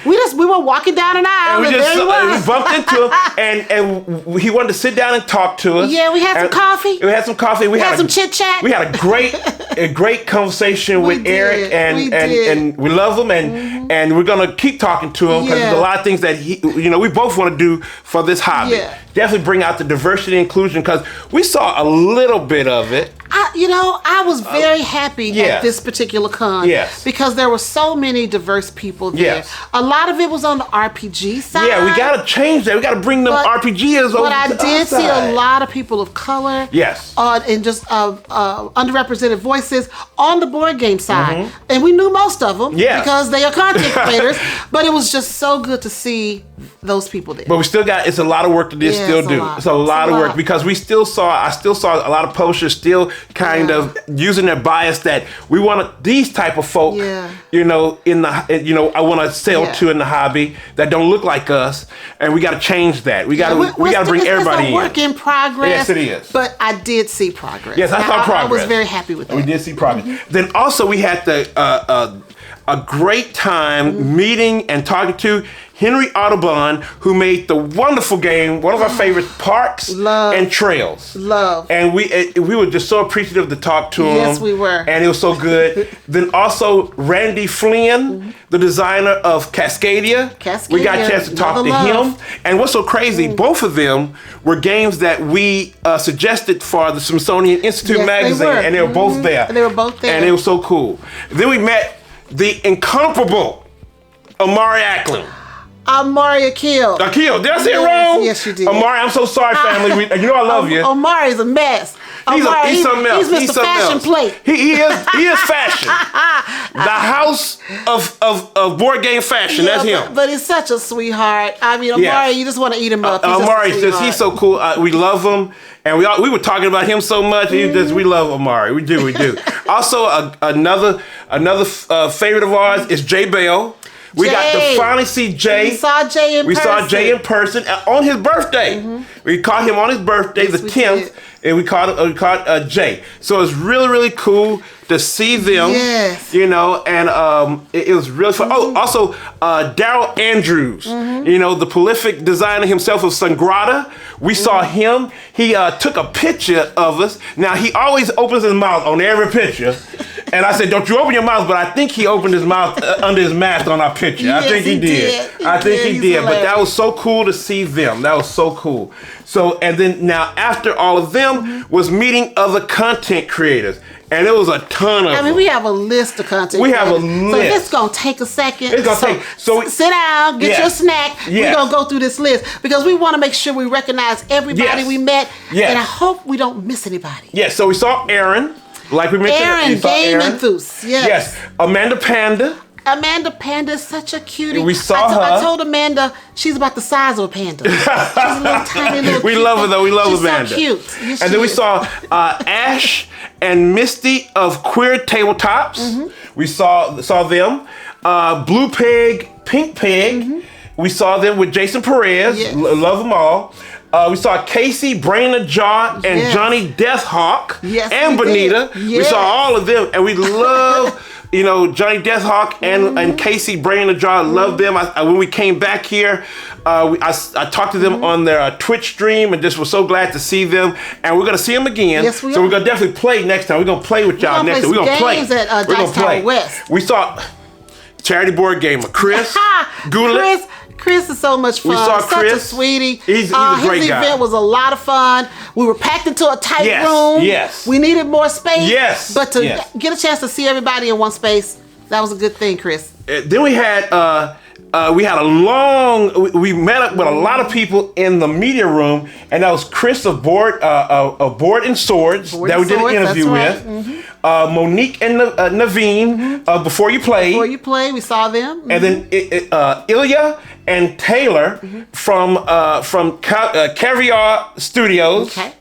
[SPEAKER 1] We were walking down an aisle and there he was.
[SPEAKER 2] We bumped into him and he wanted to sit down and talk to us.
[SPEAKER 1] Yeah, we had some coffee.
[SPEAKER 2] We had some coffee. We had
[SPEAKER 1] some chit chat.
[SPEAKER 2] We had a great conversation with Eric and we love him and we're gonna keep talking to him because there's a lot of things that we both want to do for this hobby.
[SPEAKER 1] Yeah.
[SPEAKER 2] Definitely bring out the diversity and inclusion because we saw a little bit of it.
[SPEAKER 1] I was very happy at this particular con because there were so many diverse people there.
[SPEAKER 2] Yes.
[SPEAKER 1] A lot of it was on the RPG side.
[SPEAKER 2] Yeah, we got to change that. We got to bring them RPGers over.
[SPEAKER 1] But I did see a lot of people of color.
[SPEAKER 2] Yes.
[SPEAKER 1] And just underrepresented voices on the board game side. And we knew most of them because they are content creators. But it was just so good to see those people there.
[SPEAKER 2] But it's a lot of work to still do. It's a lot of work because I still saw a lot of publishers still kind of using their bias that we want these type of folk, I want to sell to in the hobby that don't look like us, and we got to change that. We got to bring everybody in.
[SPEAKER 1] It's a work in progress.
[SPEAKER 2] Yes, it is.
[SPEAKER 1] But I did see progress.
[SPEAKER 2] Yes, I saw progress.
[SPEAKER 1] I was very happy with that.
[SPEAKER 2] We did see progress. Then also we had a great time meeting and talking to Henry Audubon, who made the wonderful game, one of our favorites, Parks and Trails. And we were just so appreciative to talk to him.
[SPEAKER 1] Yes, we were.
[SPEAKER 2] And it was so good. Then also Randy Flynn, the designer of Cascadia. We got a chance to talk to him. And what's so crazy, both of them were games that we suggested for the Smithsonian Institute magazine. And they were both there.
[SPEAKER 1] They were both there.
[SPEAKER 2] And it was so cool. Then we met the incomparable Amari Ackland.
[SPEAKER 1] Amari Akil.
[SPEAKER 2] Did I say it wrong?
[SPEAKER 1] Yes, you did.
[SPEAKER 2] Amari, I'm so sorry, family. I love you.
[SPEAKER 1] Amari's a mess. Omari,
[SPEAKER 2] he's something else.
[SPEAKER 1] He's Mr.
[SPEAKER 2] something
[SPEAKER 1] Fashion
[SPEAKER 2] else.
[SPEAKER 1] Plate.
[SPEAKER 2] He is fashion. The house of board game fashion. That's him.
[SPEAKER 1] But he's such a sweetheart. I mean, Omari,
[SPEAKER 2] Yes.
[SPEAKER 1] you just want to eat him up.
[SPEAKER 2] Omari, he's so cool. We love him, and we were talking about him so much. We love Omari. We do. Also, another favorite of ours is Jay Bell. We got to finally see Jay.
[SPEAKER 1] We saw Jay in person.
[SPEAKER 2] We saw Jay in person on his birthday. We caught him on his birthday, the 10th, and we caught Jay. So it's really, really cool to see them.
[SPEAKER 1] Yes.
[SPEAKER 2] You know, and it was really fun. Oh, also Daryl Andrews, the prolific designer himself of Sangrata. We saw him. He took a picture of us. Now, he always opens his mouth on every picture. And I said, don't you open your mouth, but I think he opened his mouth under his mask on our picture.
[SPEAKER 1] Yes,
[SPEAKER 2] I think he did. I think he did. But that was so cool to see them. That was so cool. So, and then now after all of them was meeting other content creators. And it was a ton of them.
[SPEAKER 1] I mean, we have a list of content.
[SPEAKER 2] We have a
[SPEAKER 1] creators.
[SPEAKER 2] list.
[SPEAKER 1] So it's going to take a second.
[SPEAKER 2] It's going to take. So
[SPEAKER 1] sit down, get your snack.
[SPEAKER 2] Yes.
[SPEAKER 1] We're going to go through this list because we want to make sure we recognize everybody we met.
[SPEAKER 2] Yes.
[SPEAKER 1] And I hope we don't miss anybody.
[SPEAKER 2] Yes. So we saw Aaron, like we mentioned.
[SPEAKER 1] Aaron, game enthused.
[SPEAKER 2] Yes. Amanda Panda.
[SPEAKER 1] Amanda Panda is such a cutie.
[SPEAKER 2] We saw her.
[SPEAKER 1] I told Amanda she's about the size of a panda. She's a little tiny little.
[SPEAKER 2] We love her though. We love Amanda.
[SPEAKER 1] She's so cute. Yes,
[SPEAKER 2] and then we saw Ash and Misty of Queer Tabletops. We saw them. Blue Peg, Pink Peg. We saw them with Jason Perez.
[SPEAKER 1] Yes.
[SPEAKER 2] Love them all. We saw Casey, Brain the Jaw, and Johnny Deathhawk, and Bonita. We saw all of them, and we love. Johnny Deathhawk and Casey Brain the Jaw, love them. When we came back here, I talked to them on their Twitch stream and just was so glad to see them. And we're going to see them again.
[SPEAKER 1] Yes, we
[SPEAKER 2] so
[SPEAKER 1] are.
[SPEAKER 2] we're going to definitely play next time. We're going to play with y'all next time. We're going to play.
[SPEAKER 1] At
[SPEAKER 2] we're going to play.
[SPEAKER 1] West.
[SPEAKER 2] We saw Charity Board Gamer, Chris Goulet.
[SPEAKER 1] Chris is so much fun.
[SPEAKER 2] We saw Chris.
[SPEAKER 1] Such a sweetie.
[SPEAKER 2] He's a great guy.
[SPEAKER 1] His event was a lot of fun. We were packed into a tight room.
[SPEAKER 2] Yes.
[SPEAKER 1] We needed more space.
[SPEAKER 2] Yes.
[SPEAKER 1] But to get a chance to see everybody in one space, that was a good thing, Chris.
[SPEAKER 2] Then we had we met up with a lot of people in the media room, and that was Chris of Board and Swords that we did an interview with. Monique and Naveen, Before You Play.
[SPEAKER 1] Before You Play, we saw them.
[SPEAKER 2] And then Ilya and Taylor from Caviar Studios.
[SPEAKER 1] Okay.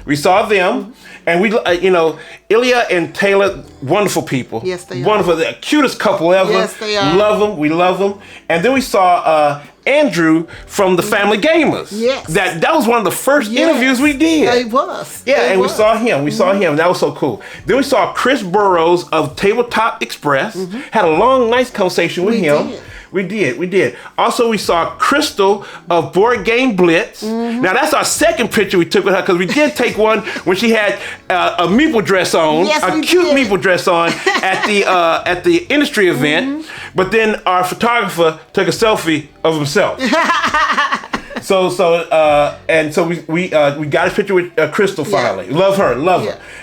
[SPEAKER 2] We saw them. And we, Ilya and Taylor, wonderful people.
[SPEAKER 1] Yes, they are.
[SPEAKER 2] Wonderful. The cutest couple ever.
[SPEAKER 1] Yes, they are.
[SPEAKER 2] Love them. We love them. And then we saw Andrew from the Family Gamers.
[SPEAKER 1] Yes.
[SPEAKER 2] That was one of the first interviews we did.
[SPEAKER 1] It was.
[SPEAKER 2] We saw him. We saw him. That was so cool. Then we saw Chris Burrows of Tabletop Express. Had a long, nice conversation with him. We did. Also, we saw Crystal of Board Game Blitz. Now, that's our second picture we took with her because we did take one when she had a meeple dress on, a cute meeple dress on at the industry event. But then our photographer took a selfie of himself. So we got a picture with Crystal finally. Love her.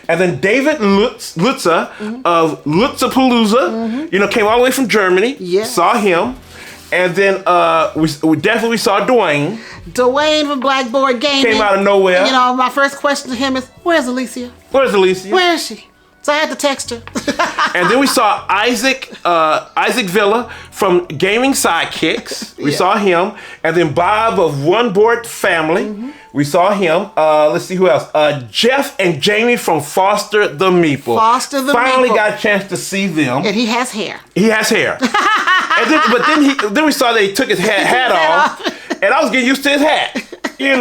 [SPEAKER 2] And then David Lutzer of Lutzapalooza, came all the way from Germany.
[SPEAKER 1] Yes.
[SPEAKER 2] Saw him. And then we definitely saw Dwayne.
[SPEAKER 1] Dwayne from Blackboard Gaming.
[SPEAKER 2] Came out of nowhere.
[SPEAKER 1] My first question to him is, where's Alicia?
[SPEAKER 2] Where is she?
[SPEAKER 1] So I had to text her.
[SPEAKER 2] And then we saw Isaac Villa from Gaming Sidekicks. We saw him. And then Bob of One Board Family. We saw him. Let's see who else. Jeff and Jamie from Foster the Meeple. Finally got a chance to see them.
[SPEAKER 1] And he has hair.
[SPEAKER 2] And then we saw that he took his hat off. And I was getting used to his hat. You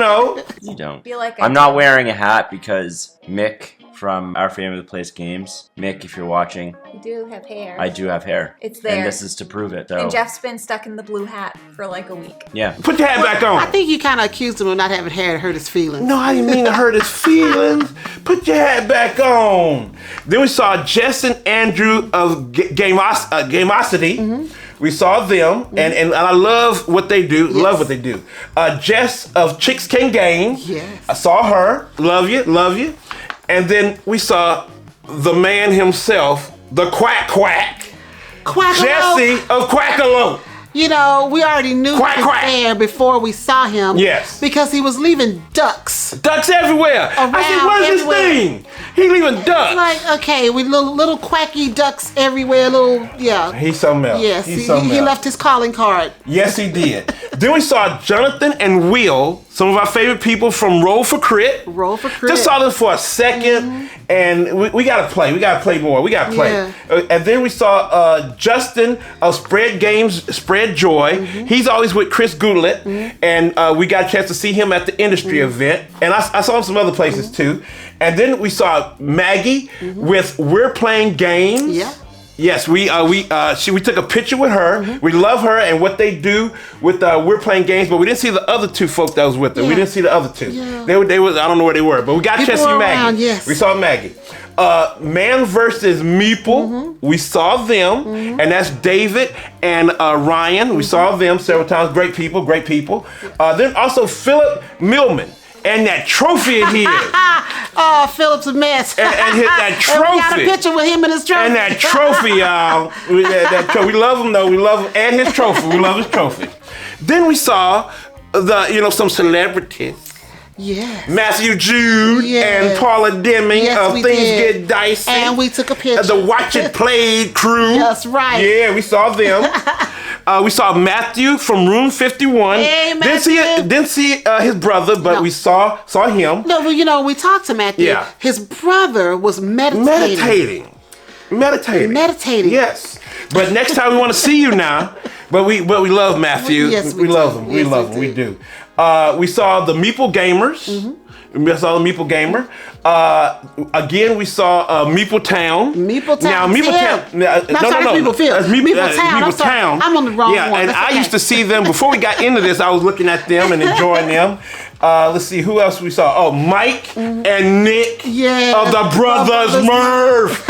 [SPEAKER 3] don't. I'm not wearing a hat because Mik from Our Family Plays Games. Mik, if you're watching.
[SPEAKER 4] You do have hair.
[SPEAKER 3] I do have hair.
[SPEAKER 4] It's there.
[SPEAKER 3] And this is to prove it. So.
[SPEAKER 4] And Jeff's been stuck in the blue hat for like a week.
[SPEAKER 3] Yeah.
[SPEAKER 2] Put your hat back on.
[SPEAKER 1] I think you kind of accused him of not having hair to hurt his feelings.
[SPEAKER 2] No, I didn't mean to hurt his feelings. Put your hat back on. Then we saw Jess and Andrew of Gameosity. We saw them, and I love what they do.
[SPEAKER 1] Yes.
[SPEAKER 2] Love what they do. Jess of Chicks Can Game.
[SPEAKER 1] Yes.
[SPEAKER 2] I saw her. Love you. And then we saw the man himself, the Quack.
[SPEAKER 1] Quackalope.
[SPEAKER 2] Jesse of Quackalope.
[SPEAKER 1] You know, we already knew
[SPEAKER 2] Quack,
[SPEAKER 1] he was
[SPEAKER 2] quack.
[SPEAKER 1] there before we saw him.
[SPEAKER 2] Yes.
[SPEAKER 1] Because he was leaving ducks.
[SPEAKER 2] Ducks everywhere. I said,
[SPEAKER 1] Around
[SPEAKER 2] where's
[SPEAKER 1] everywhere.
[SPEAKER 2] this thing? He leaving ducks.
[SPEAKER 1] Like, okay, with little quacky ducks everywhere,
[SPEAKER 2] He's something else.
[SPEAKER 1] Yes,
[SPEAKER 2] He's
[SPEAKER 1] he
[SPEAKER 2] something else.
[SPEAKER 1] left his calling card.
[SPEAKER 2] Yes, he did. Then we saw Jonathan and Will, some of our favorite people from Roll for Crit.
[SPEAKER 1] Roll for Crit.
[SPEAKER 2] Just saw them for a second, and we gotta play. We gotta play more. We gotta play.
[SPEAKER 1] Yeah.
[SPEAKER 2] And then we saw Justin of Spread Games, Spread Joy. He's always with Chris Goodlett, and we got a chance to see him at the industry event. And I saw him some other places too. And then we saw Maggie with We're Playing Games.
[SPEAKER 1] Yeah.
[SPEAKER 2] Yes, we took a picture with her. We love her and what they do with We're Playing Games, but we didn't see the other two folk that was with her. We
[SPEAKER 1] Yeah.
[SPEAKER 2] didn't see the other two.
[SPEAKER 1] Yeah.
[SPEAKER 2] They was I don't know where they were, but we got a chance to see
[SPEAKER 1] People
[SPEAKER 2] Maggie.
[SPEAKER 1] around, yes.
[SPEAKER 2] We saw Maggie. Man versus Meeple. We saw them, and that's David and Ryan. We saw them several times. Great people, great people. Then also Philip Millman. And that trophy of his.
[SPEAKER 1] Oh, Philip's a mess.
[SPEAKER 2] And hit that trophy.
[SPEAKER 1] And we got a picture with him and his trophy.
[SPEAKER 2] And that trophy, y'all. We love him, though. We love him and his trophy. We love his trophy. Then we saw some celebrities.
[SPEAKER 1] Yes.
[SPEAKER 2] Matthew Jude
[SPEAKER 1] Yes.
[SPEAKER 2] and Paula Deming
[SPEAKER 1] Yes,
[SPEAKER 2] of
[SPEAKER 1] we
[SPEAKER 2] Things
[SPEAKER 1] did.
[SPEAKER 2] Get Dicey.
[SPEAKER 1] And we took a picture.
[SPEAKER 2] The Watch It Played crew.
[SPEAKER 1] That's right.
[SPEAKER 2] Yeah, we saw them. We saw Matthew from Room 51.
[SPEAKER 1] Hey,
[SPEAKER 2] Didn't see his brother, but
[SPEAKER 1] No.
[SPEAKER 2] we saw him.
[SPEAKER 1] No, well, we talked to Matthew.
[SPEAKER 2] Yeah.
[SPEAKER 1] His brother was meditating.
[SPEAKER 2] Meditating. Yes. But next time we want to see you now. But we love Matthew.
[SPEAKER 1] Yes,
[SPEAKER 2] we
[SPEAKER 1] we
[SPEAKER 2] love
[SPEAKER 1] do.
[SPEAKER 2] him. We
[SPEAKER 1] Yes,
[SPEAKER 2] love
[SPEAKER 1] we
[SPEAKER 2] him. We
[SPEAKER 1] do.
[SPEAKER 2] do. We saw the Meeple Gamers. We saw the Meeple Gamer. Again, we saw Meeple Town.
[SPEAKER 1] Meeple Town.
[SPEAKER 2] Now, Meeple Town.
[SPEAKER 1] No, sorry, that's Meeple Field.
[SPEAKER 2] That's
[SPEAKER 1] Meeple Town. I'm
[SPEAKER 2] Meeple
[SPEAKER 1] sorry.
[SPEAKER 2] Town.
[SPEAKER 1] I'm on the wrong
[SPEAKER 2] yeah,
[SPEAKER 1] one.
[SPEAKER 2] and
[SPEAKER 1] That's
[SPEAKER 2] I
[SPEAKER 1] okay.
[SPEAKER 2] used to see them before we got into this. I was looking at them and enjoying them. Let's see who else we saw. Oh, Mike and Nick
[SPEAKER 1] Yes.
[SPEAKER 2] of the Brothers
[SPEAKER 1] Brothers
[SPEAKER 2] Murph.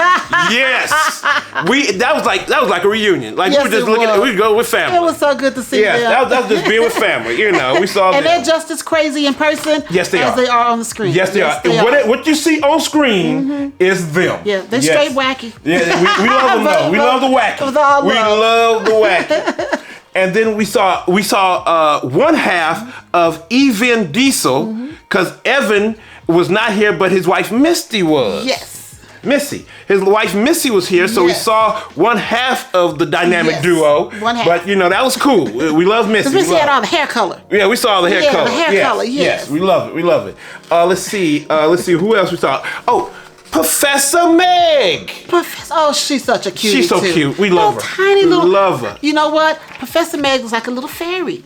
[SPEAKER 2] Yes, that was like a reunion. Like
[SPEAKER 1] Yes,
[SPEAKER 2] we were just
[SPEAKER 1] it
[SPEAKER 2] looking.
[SPEAKER 1] was.
[SPEAKER 2] We go with family.
[SPEAKER 1] It was so good to see
[SPEAKER 2] Yes,
[SPEAKER 1] them.
[SPEAKER 2] that was just being with family. We saw
[SPEAKER 1] And
[SPEAKER 2] them.
[SPEAKER 1] they're just as crazy in person
[SPEAKER 2] Yes, they
[SPEAKER 1] as
[SPEAKER 2] are.
[SPEAKER 1] they are on the screen.
[SPEAKER 2] Yes, they are. What you see on screen is them.
[SPEAKER 1] Yeah, they're
[SPEAKER 2] Yes.
[SPEAKER 1] straight wacky.
[SPEAKER 2] Yeah, we love them though. We love the wacky.
[SPEAKER 1] With all
[SPEAKER 2] We
[SPEAKER 1] love.
[SPEAKER 2] love the wacky. And then we saw one half of Evan Diesel because Evan was not here, but his wife Misty was.
[SPEAKER 1] Yes.
[SPEAKER 2] Missy. His wife Missy was here, so we
[SPEAKER 1] Yes.
[SPEAKER 2] saw one half of the dynamic
[SPEAKER 1] Yes,
[SPEAKER 2] duo.
[SPEAKER 1] one half.
[SPEAKER 2] But that was cool. We love Missy.
[SPEAKER 1] Because
[SPEAKER 2] We
[SPEAKER 1] Missy
[SPEAKER 2] love
[SPEAKER 1] had
[SPEAKER 2] her.
[SPEAKER 1] all the hair color.
[SPEAKER 2] Yeah, we saw the hair
[SPEAKER 1] Yeah,
[SPEAKER 2] color.
[SPEAKER 1] the hair color, yes.
[SPEAKER 2] We love it. We love it. Let's see. Who else we saw? Oh, Professor Meg.
[SPEAKER 1] Oh, she's such a cutie.
[SPEAKER 2] She's so
[SPEAKER 1] too.
[SPEAKER 2] cute. We love her.
[SPEAKER 1] Tiny little.
[SPEAKER 2] Love her.
[SPEAKER 1] You know what? Professor Meg was like a little fairy.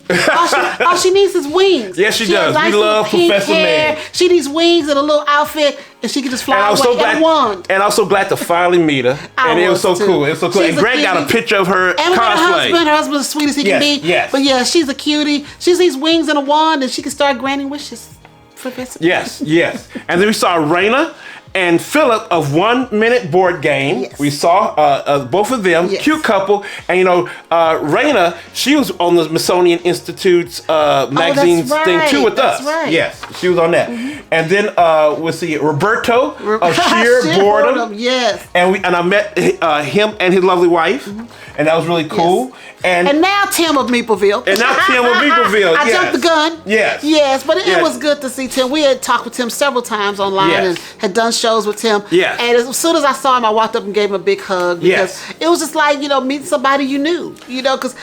[SPEAKER 1] All she needs is wings.
[SPEAKER 2] Yes, she
[SPEAKER 1] has
[SPEAKER 2] does.
[SPEAKER 1] nice
[SPEAKER 2] We
[SPEAKER 1] little
[SPEAKER 2] love
[SPEAKER 1] pink
[SPEAKER 2] Professor
[SPEAKER 1] hair.
[SPEAKER 2] Meg.
[SPEAKER 1] She needs wings and a little outfit, and she can just fly
[SPEAKER 2] And I was so
[SPEAKER 1] away
[SPEAKER 2] glad.
[SPEAKER 1] and wand.
[SPEAKER 2] And I was so glad to finally meet her. And it was so
[SPEAKER 1] too.
[SPEAKER 2] cool. It was so cool.
[SPEAKER 1] She's
[SPEAKER 2] And
[SPEAKER 1] a
[SPEAKER 2] Greg got a
[SPEAKER 1] cutie.
[SPEAKER 2] picture of her
[SPEAKER 1] And with her husband.
[SPEAKER 2] cosplay.
[SPEAKER 1] Her husband's as sweet as he
[SPEAKER 2] Yes,
[SPEAKER 1] can be.
[SPEAKER 2] yes.
[SPEAKER 1] But yeah, she's a cutie. She needs wings and a wand, and she can start granting wishes. Professor.
[SPEAKER 2] Yes. And then we saw Raina and Philip of 1 Minute Board Game.
[SPEAKER 1] Yes.
[SPEAKER 2] We saw both of them,
[SPEAKER 1] Yes.
[SPEAKER 2] cute couple. And Raina, she was on the Smithsonian Institute's magazine
[SPEAKER 1] that's
[SPEAKER 2] thing too
[SPEAKER 1] right.
[SPEAKER 2] with
[SPEAKER 1] That's
[SPEAKER 2] us.
[SPEAKER 1] right.
[SPEAKER 2] Yes, she was on that. And then we'll see Roberto of Sheer Boredom.
[SPEAKER 1] Yes.
[SPEAKER 2] And I met him and his lovely wife, and that was really cool.
[SPEAKER 1] And now Tim of Meepleville.
[SPEAKER 2] And now Tim of Meepleville,
[SPEAKER 1] I
[SPEAKER 2] yes.
[SPEAKER 1] jumped the gun.
[SPEAKER 2] Yes.
[SPEAKER 1] Yes, but it
[SPEAKER 2] Yes.
[SPEAKER 1] was good to see Tim. We had talked with Tim several times online
[SPEAKER 2] Yes.
[SPEAKER 1] and had done shows with Tim.
[SPEAKER 2] Yes.
[SPEAKER 1] And as soon as I saw him, I walked up and gave him a big hug. Because
[SPEAKER 2] Yes.
[SPEAKER 1] it was just like, meeting somebody you knew. Because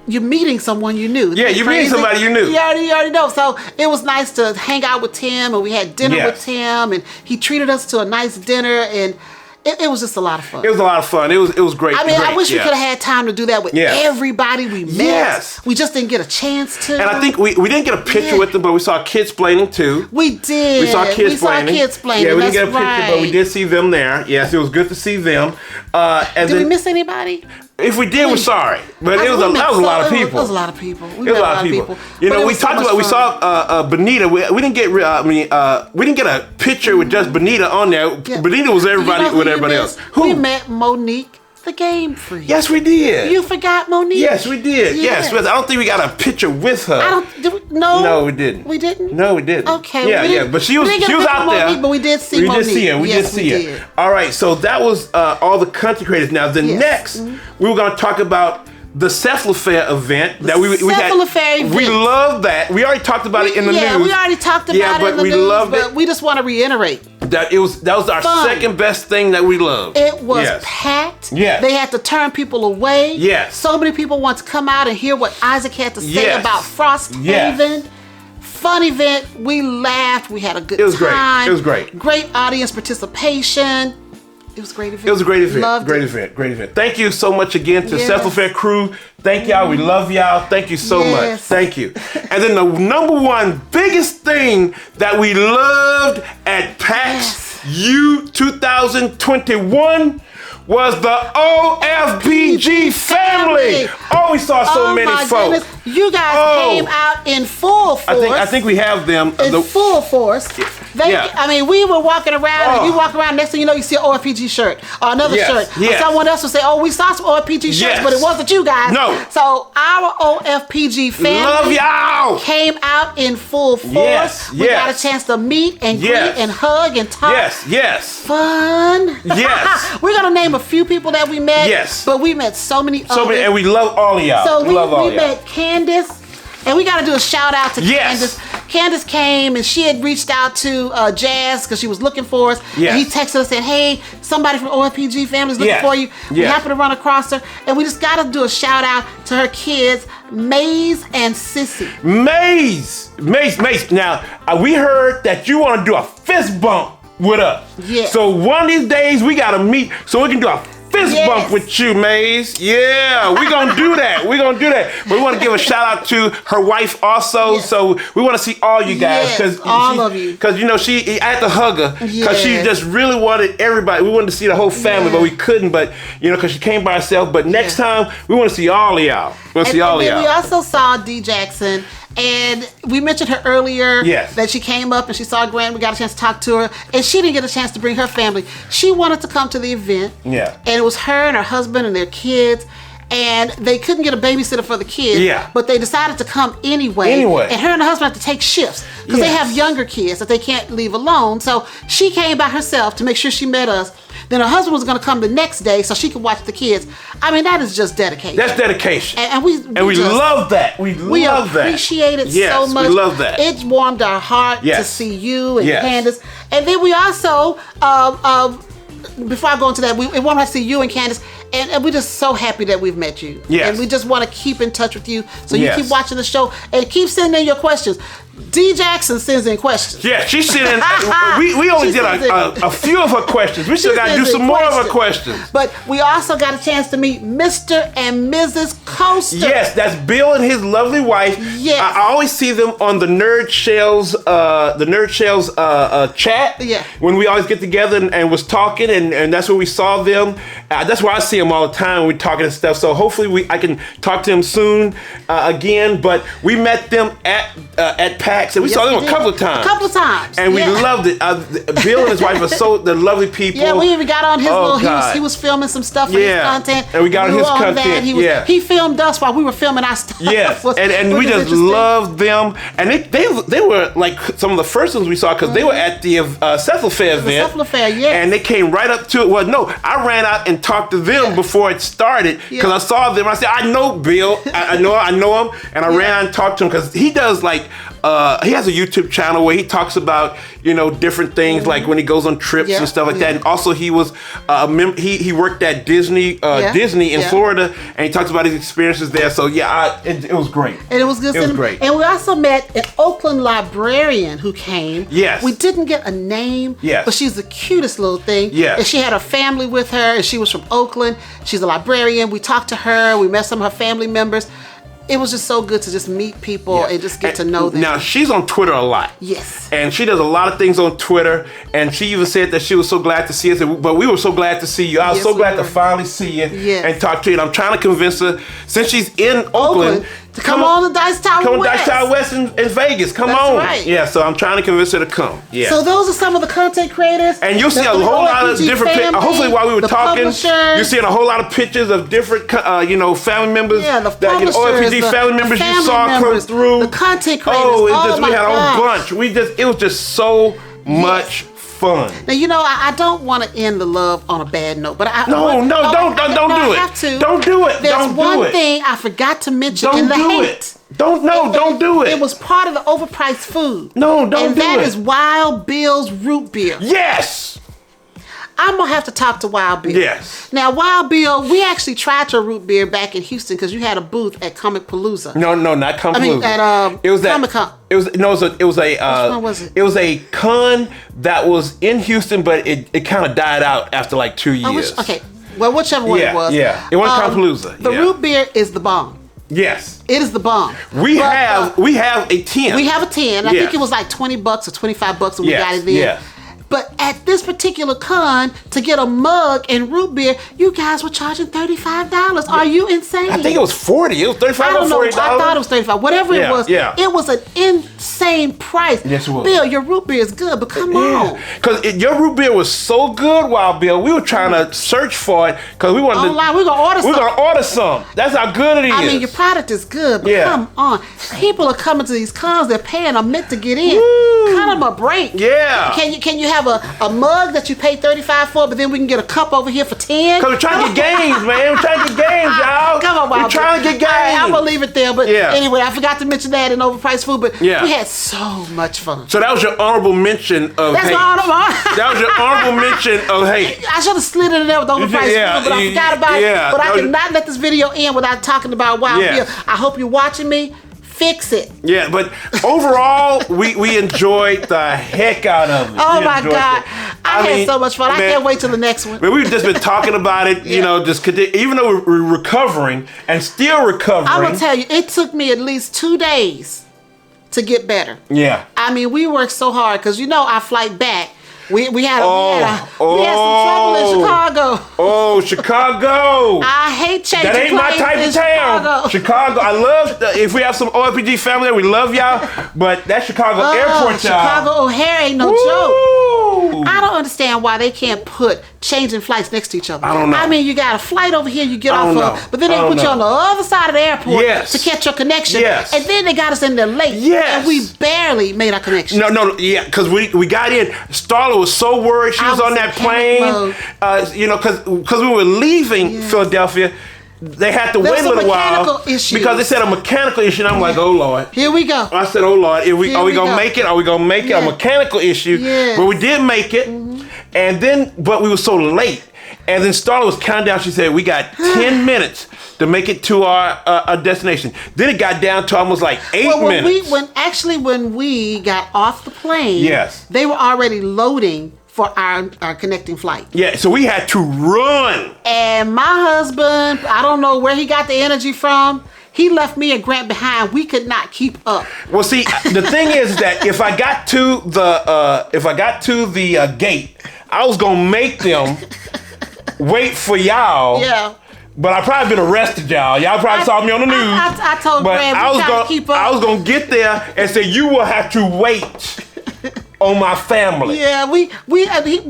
[SPEAKER 1] you're meeting someone you knew.
[SPEAKER 2] Yeah, you're meeting somebody you knew.
[SPEAKER 1] You already know. So it was nice to hang out with Tim, and we had dinner
[SPEAKER 2] Yes.
[SPEAKER 1] with Tim, and he treated us to a nice dinner, and it was just a lot of fun.
[SPEAKER 2] It was a lot of fun. It was great.
[SPEAKER 1] I mean, I
[SPEAKER 2] great,
[SPEAKER 1] wish we
[SPEAKER 2] yeah.
[SPEAKER 1] could have had time to do that with
[SPEAKER 2] Yes.
[SPEAKER 1] everybody we met.
[SPEAKER 2] Yes.
[SPEAKER 1] We just didn't get a chance to.
[SPEAKER 2] And I think we didn't get a picture
[SPEAKER 1] Yeah.
[SPEAKER 2] with them, but we saw kids playing too.
[SPEAKER 1] We did.
[SPEAKER 2] We saw kids playing.
[SPEAKER 1] Yeah, we
[SPEAKER 2] didn't
[SPEAKER 1] that's
[SPEAKER 2] get a picture,
[SPEAKER 1] right.
[SPEAKER 2] but we did see them there. Yes, it was good to see them. And
[SPEAKER 1] Did
[SPEAKER 2] then,
[SPEAKER 1] we miss anybody?
[SPEAKER 2] if we did, we're sorry. But that was a lot of people.
[SPEAKER 1] It was a lot of people.
[SPEAKER 2] It was a lot of people. We talked about. We saw Benita. We didn't get. We didn't get a picture with just Benita on there.
[SPEAKER 1] Yeah.
[SPEAKER 2] Benita was everybody
[SPEAKER 1] You know
[SPEAKER 2] with
[SPEAKER 1] who you
[SPEAKER 2] everybody
[SPEAKER 1] missed?
[SPEAKER 2] else. Who?
[SPEAKER 1] We met Monique, the Game Freak.
[SPEAKER 2] Yes, we did.
[SPEAKER 1] You forgot Monique?
[SPEAKER 2] Yes, we did.
[SPEAKER 1] Yes.
[SPEAKER 2] Yes, but I don't think we got a picture with her.
[SPEAKER 1] No.
[SPEAKER 2] No, we didn't.
[SPEAKER 1] We didn't?
[SPEAKER 2] No, we didn't.
[SPEAKER 1] Okay.
[SPEAKER 2] Yeah,
[SPEAKER 1] we
[SPEAKER 2] yeah.
[SPEAKER 1] didn't-
[SPEAKER 2] But she
[SPEAKER 1] we
[SPEAKER 2] was
[SPEAKER 1] didn't get a picture
[SPEAKER 2] out
[SPEAKER 1] of
[SPEAKER 2] there.
[SPEAKER 1] Monique, but we did see
[SPEAKER 2] We
[SPEAKER 1] Monique.
[SPEAKER 2] did see her. We
[SPEAKER 1] Yes,
[SPEAKER 2] did see
[SPEAKER 1] we
[SPEAKER 2] her.
[SPEAKER 1] did.
[SPEAKER 2] All right. So that was all the country creators. Now the
[SPEAKER 1] Yes.
[SPEAKER 2] next we were going to talk about the Cephalofair event that we had.
[SPEAKER 1] Cephalofair event.
[SPEAKER 2] We love that. We already talked about it in the news.
[SPEAKER 1] Yeah, we already talked about it in the news,
[SPEAKER 2] loved
[SPEAKER 1] but we just want to reiterate.
[SPEAKER 2] That was our second best thing that we loved.
[SPEAKER 1] It was packed.
[SPEAKER 2] Yes.
[SPEAKER 1] They had to turn people away.
[SPEAKER 2] Yes.
[SPEAKER 1] So many people want to come out and hear what Isaac had to say about Frosthaven.
[SPEAKER 2] Yes.
[SPEAKER 1] Fun event. We laughed. We had a good time.
[SPEAKER 2] It was great.
[SPEAKER 1] Great audience participation. It was a great event.
[SPEAKER 2] It was a great event.
[SPEAKER 1] Loved
[SPEAKER 2] great
[SPEAKER 1] it.
[SPEAKER 2] event. Great event. Thank you so much again to
[SPEAKER 1] Yes.
[SPEAKER 2] Cephalofair crew. Thank y'all. We love y'all. Thank you so much. Thank you. And then the number one biggest thing that we loved at PAX U 2021 was the OFPG family. Oh, we saw so many folks.
[SPEAKER 1] Goodness. You guys came out in full force.
[SPEAKER 2] I think we have them.
[SPEAKER 1] In full force. I mean, we were walking around, and you walk around, next thing you know, you see an OFPG shirt, or another shirt. Or someone else will say, oh, we saw some OFPG shirts, but it wasn't you guys.
[SPEAKER 2] No.
[SPEAKER 1] So our OFPG family came out in full force. We got a chance to meet and greet and hug and talk. Fun. We're going to name a few people that we met, but we met so many others.
[SPEAKER 2] And we love all of y'all.
[SPEAKER 1] So we met Candace, and we got to do a shout out to Candace. Candace came and she had reached out to Jazz because she was looking for us. And he texted us and said, hey, somebody from OFPG family is looking for you. We happened to run across her. And we just got to do a shout out to her kids, Maze and Sissy. Maze.
[SPEAKER 2] Now, we heard that you want to do a fist bump with us. So one of these days we got to meet so we can do a fist bump with you, Maze. Yeah, we're going to do that. But we want to give a shout out to her wife also. So we want to see all you guys.
[SPEAKER 1] All of you.
[SPEAKER 2] Because, I had to hug her because she just really wanted everybody. We wanted to see the whole family, but we couldn't. But, because she came by herself. But next time, we want to see all of y'all. We
[SPEAKER 1] also saw D. Jackson. And we mentioned her earlier that she came up and she saw Grant. We got a chance to talk to her. And she didn't get a chance to bring her family. She wanted to come to the event. And it was her and her husband and their kids. And they couldn't get a babysitter for the kids. But they decided to come anyway. And her and her husband had to take shifts. Because they have younger kids that they can't leave alone. So she came by herself to make sure she met us. Then her husband was going to come the next day so she could watch the kids. I mean, that is just dedication.
[SPEAKER 2] That's dedication.
[SPEAKER 1] And we
[SPEAKER 2] love that. We love that.
[SPEAKER 1] We appreciate it so much.
[SPEAKER 2] We love that.
[SPEAKER 1] It warmed our heart to see you and Candace. And then we also, before I go into that, it warmed our heart to see you and Candace. And we're just so happy that we've met you. And we just want to keep in touch with you. So you keep watching the show and keep sending in your questions. D. Jackson sends in questions.
[SPEAKER 2] Yeah, she sent in. we only did a few of her questions. We still got to do some more of her questions.
[SPEAKER 1] But we also got a chance to meet Mr. and Mrs. Coaster.
[SPEAKER 2] Yes, that's Bill and his lovely wife.
[SPEAKER 1] Yes.
[SPEAKER 2] I always see them on the Nerd Shells, chat.
[SPEAKER 1] Yeah.
[SPEAKER 2] When we always get together and was talking, and that's where we saw them. That's where I see them all the time when we're talking and stuff. So hopefully I can talk to them soon again. But we met them at PAX, and we saw them a couple of times. And we loved it. Bill and his wife are the lovely people.
[SPEAKER 1] Yeah, we even got on his he was filming some stuff for his content.
[SPEAKER 2] And we got on his content.
[SPEAKER 1] He filmed us while we were filming our stuff.
[SPEAKER 2] Yes, and we just loved them. And they were like some of the first ones we saw because they were at the Cephalofair event. And they came right up to it. Well, no, I ran out and talked to them before it started because I saw them. I said, I know Bill. I know him. And I ran out and talked to him because he does like he has a YouTube channel where he talks about different things like when he goes on trips and stuff like that. And also he was he worked at Disney in Florida, and he talks about his experiences there. So it was great.
[SPEAKER 1] And it was good.
[SPEAKER 2] It was great.
[SPEAKER 1] And we also met an Oakland librarian who came.
[SPEAKER 2] Yes.
[SPEAKER 1] We didn't get a name.
[SPEAKER 2] Yes.
[SPEAKER 1] But she's the cutest little thing.
[SPEAKER 2] Yes.
[SPEAKER 1] And she had her family with her, and she was from Oakland. She's a librarian. We talked to her. We met some of her family members. It was just so good to just meet people and just get to know them.
[SPEAKER 2] Now, she's on Twitter a lot.
[SPEAKER 1] Yes.
[SPEAKER 2] And she does a lot of things on Twitter. And she even said that she was so glad to see us. But we were so glad to see you. I was so glad to finally see you and talk to you. And I'm trying to convince her, since she's in Oakland,
[SPEAKER 1] to come on to Dice Tower West.
[SPEAKER 2] Come on Dice Tower West in Vegas. Come on.
[SPEAKER 1] Right.
[SPEAKER 2] Yeah, so I'm trying to convince her to come. Yeah.
[SPEAKER 1] So those are some of the content creators.
[SPEAKER 2] And you'll see a whole lot of different pictures. Hopefully while we were talking, you're seeing a whole lot of pictures of different family members.
[SPEAKER 1] Yeah, the publishers,
[SPEAKER 2] OFPG family members you saw come through.
[SPEAKER 1] The content creators.
[SPEAKER 2] We had a whole bunch. It was just so much fun.
[SPEAKER 1] Now, you know, I don't want to end the love on a bad note, but
[SPEAKER 2] don't do it.
[SPEAKER 1] I have to.
[SPEAKER 2] Don't do it.
[SPEAKER 1] There's
[SPEAKER 2] Don't do
[SPEAKER 1] one
[SPEAKER 2] it.
[SPEAKER 1] thing I forgot to mention
[SPEAKER 2] Don't
[SPEAKER 1] in the
[SPEAKER 2] do
[SPEAKER 1] hate.
[SPEAKER 2] it. Don't do it.
[SPEAKER 1] It was part of the overpriced food.
[SPEAKER 2] No, don't
[SPEAKER 1] and
[SPEAKER 2] do
[SPEAKER 1] that
[SPEAKER 2] it.
[SPEAKER 1] is Wild Bill's root beer.
[SPEAKER 2] Yes.
[SPEAKER 1] I'm gonna have to talk to Wild Bill.
[SPEAKER 2] Yes.
[SPEAKER 1] Now, Wild Bill, we actually tried your root beer back in Houston because you had a booth at Comic Palooza.
[SPEAKER 2] No, not Comic Palooza.
[SPEAKER 1] At
[SPEAKER 2] it was
[SPEAKER 1] Comic Con.
[SPEAKER 2] It was Which
[SPEAKER 1] one was it?
[SPEAKER 2] It was a con that was in Houston, but it kind of died out after like 2 years.
[SPEAKER 1] Okay. Well, whichever one it was.
[SPEAKER 2] Yeah. It wasn't Comic Palooza.
[SPEAKER 1] The root beer is the bomb.
[SPEAKER 2] Yes.
[SPEAKER 1] It is the bomb.
[SPEAKER 2] We have a 10.
[SPEAKER 1] We have a 10. I
[SPEAKER 2] Yes.
[SPEAKER 1] think it was like $20 or $25 when we got it there.
[SPEAKER 2] Yes.
[SPEAKER 1] But at this particular con, to get a mug and root beer, you guys were charging $35. Are you insane?
[SPEAKER 2] I think it was 40. It was 35
[SPEAKER 1] I don't know.
[SPEAKER 2] or $40.
[SPEAKER 1] I thought it was 35. Whatever it was,
[SPEAKER 2] yeah.
[SPEAKER 1] it was an insane price.
[SPEAKER 2] Yes, it was.
[SPEAKER 1] Bill, your root beer is good, but come on.
[SPEAKER 2] Because your root beer was so good, Wild Bill. We were trying to search for it because we wanted
[SPEAKER 1] Online, we're gonna order some.
[SPEAKER 2] We're going to order some. That's how good it is.
[SPEAKER 1] I mean, your product is good, but
[SPEAKER 2] Yeah.
[SPEAKER 1] come on. People are coming to these cons. They're paying a mint to get in.
[SPEAKER 2] Woo.
[SPEAKER 1] Cut them a break.
[SPEAKER 2] Yeah.
[SPEAKER 1] Can you have a mug that you pay $35 for, but then we can get a cup over here for $10?
[SPEAKER 2] Because we're trying to get games, man. We're trying to get games, y'all.
[SPEAKER 1] Come on, Wild
[SPEAKER 2] We're trying to get
[SPEAKER 1] Bill.
[SPEAKER 2] games.
[SPEAKER 1] I'm going to leave it there, but
[SPEAKER 2] Yeah.
[SPEAKER 1] anyway, I forgot to mention that in overpriced food, but
[SPEAKER 2] Yeah.
[SPEAKER 1] we had so much fun.
[SPEAKER 2] So that was your honorable mention of
[SPEAKER 1] That's
[SPEAKER 2] hate.
[SPEAKER 1] all I'm on.
[SPEAKER 2] That was your honorable mention of hate.
[SPEAKER 1] I should have slid it in there with overpriced
[SPEAKER 2] Yeah,
[SPEAKER 1] food, but I forgot about
[SPEAKER 2] yeah,
[SPEAKER 1] it. But I
[SPEAKER 2] that was-
[SPEAKER 1] cannot let this video end without talking about Wild
[SPEAKER 2] Yeah.
[SPEAKER 1] Bill. I hope you're watching me. Fix it.
[SPEAKER 2] Yeah, but overall, we enjoyed the heck out of it.
[SPEAKER 1] Oh
[SPEAKER 2] We
[SPEAKER 1] my
[SPEAKER 2] enjoyed
[SPEAKER 1] God.
[SPEAKER 2] it.
[SPEAKER 1] I had
[SPEAKER 2] mean,
[SPEAKER 1] so much fun. I
[SPEAKER 2] man,
[SPEAKER 1] can't wait till the next one.
[SPEAKER 2] Man, we've just been talking about it, you
[SPEAKER 1] Yeah.
[SPEAKER 2] know, even though we're recovering and still recovering.
[SPEAKER 1] I'm going to tell you, it took me at least 2 days to get better.
[SPEAKER 2] Yeah.
[SPEAKER 1] I mean, we worked so hard because, you know, our flight back, we had some trouble in Chicago.
[SPEAKER 2] Oh, Chicago.
[SPEAKER 1] I hate changing
[SPEAKER 2] That ain't my
[SPEAKER 1] planes
[SPEAKER 2] type
[SPEAKER 1] in
[SPEAKER 2] of town.
[SPEAKER 1] Chicago.
[SPEAKER 2] Chicago. I love, if we have some OFPG family there, we love y'all. But that Chicago airport, y'all.
[SPEAKER 1] Chicago O'Hare ain't no joke.
[SPEAKER 2] Woo.
[SPEAKER 1] I don't understand why they can't put changing flights next to each other.
[SPEAKER 2] I don't know.
[SPEAKER 1] I mean, you got a flight over here you get
[SPEAKER 2] I
[SPEAKER 1] off
[SPEAKER 2] don't know.
[SPEAKER 1] of, but then they
[SPEAKER 2] I don't
[SPEAKER 1] put you
[SPEAKER 2] know.
[SPEAKER 1] on the other side of the airport
[SPEAKER 2] Yes.
[SPEAKER 1] to catch your connection.
[SPEAKER 2] Yes.
[SPEAKER 1] And then they got us in there late.
[SPEAKER 2] Yes.
[SPEAKER 1] And we barely made our connection.
[SPEAKER 2] No, yeah, because we got in. Starla was so worried. She
[SPEAKER 1] I
[SPEAKER 2] was
[SPEAKER 1] was
[SPEAKER 2] on
[SPEAKER 1] in
[SPEAKER 2] that
[SPEAKER 1] panic
[SPEAKER 2] plane.
[SPEAKER 1] mode.
[SPEAKER 2] You know, because we were leaving Philadelphia. They had to
[SPEAKER 1] There
[SPEAKER 2] wait
[SPEAKER 1] was
[SPEAKER 2] a
[SPEAKER 1] a
[SPEAKER 2] little while
[SPEAKER 1] mechanical issue.
[SPEAKER 2] because they said a mechanical issue. And I'm like, oh Lord.
[SPEAKER 1] Here we go.
[SPEAKER 2] I said, oh Lord, are we
[SPEAKER 1] Here
[SPEAKER 2] gonna
[SPEAKER 1] we go.
[SPEAKER 2] make it? Are we gonna make it? A
[SPEAKER 1] Yeah.
[SPEAKER 2] mechanical issue.
[SPEAKER 1] Yes.
[SPEAKER 2] But we did make it. And then, but we were so late. And then Starla was counting down. She said, we got 10 minutes to make it to our destination. Then it got down to almost like 8 minutes.
[SPEAKER 1] When we got off the plane,
[SPEAKER 2] Yes.
[SPEAKER 1] they were already loading for our connecting flight.
[SPEAKER 2] Yeah, so we had to run.
[SPEAKER 1] And my husband, I don't know where he got the energy from. He left me and Grant behind. We could not keep up.
[SPEAKER 2] Well, see, the thing is that if I got to the gate, I was gonna make them wait for y'all.
[SPEAKER 1] Yeah.
[SPEAKER 2] But I probably been arrested, y'all. Y'all probably saw me on the news.
[SPEAKER 1] I told
[SPEAKER 2] but
[SPEAKER 1] Grant
[SPEAKER 2] I
[SPEAKER 1] we
[SPEAKER 2] was
[SPEAKER 1] gotta keep up.
[SPEAKER 2] I was gonna get there and say you will have to wait on my family.
[SPEAKER 1] Yeah, we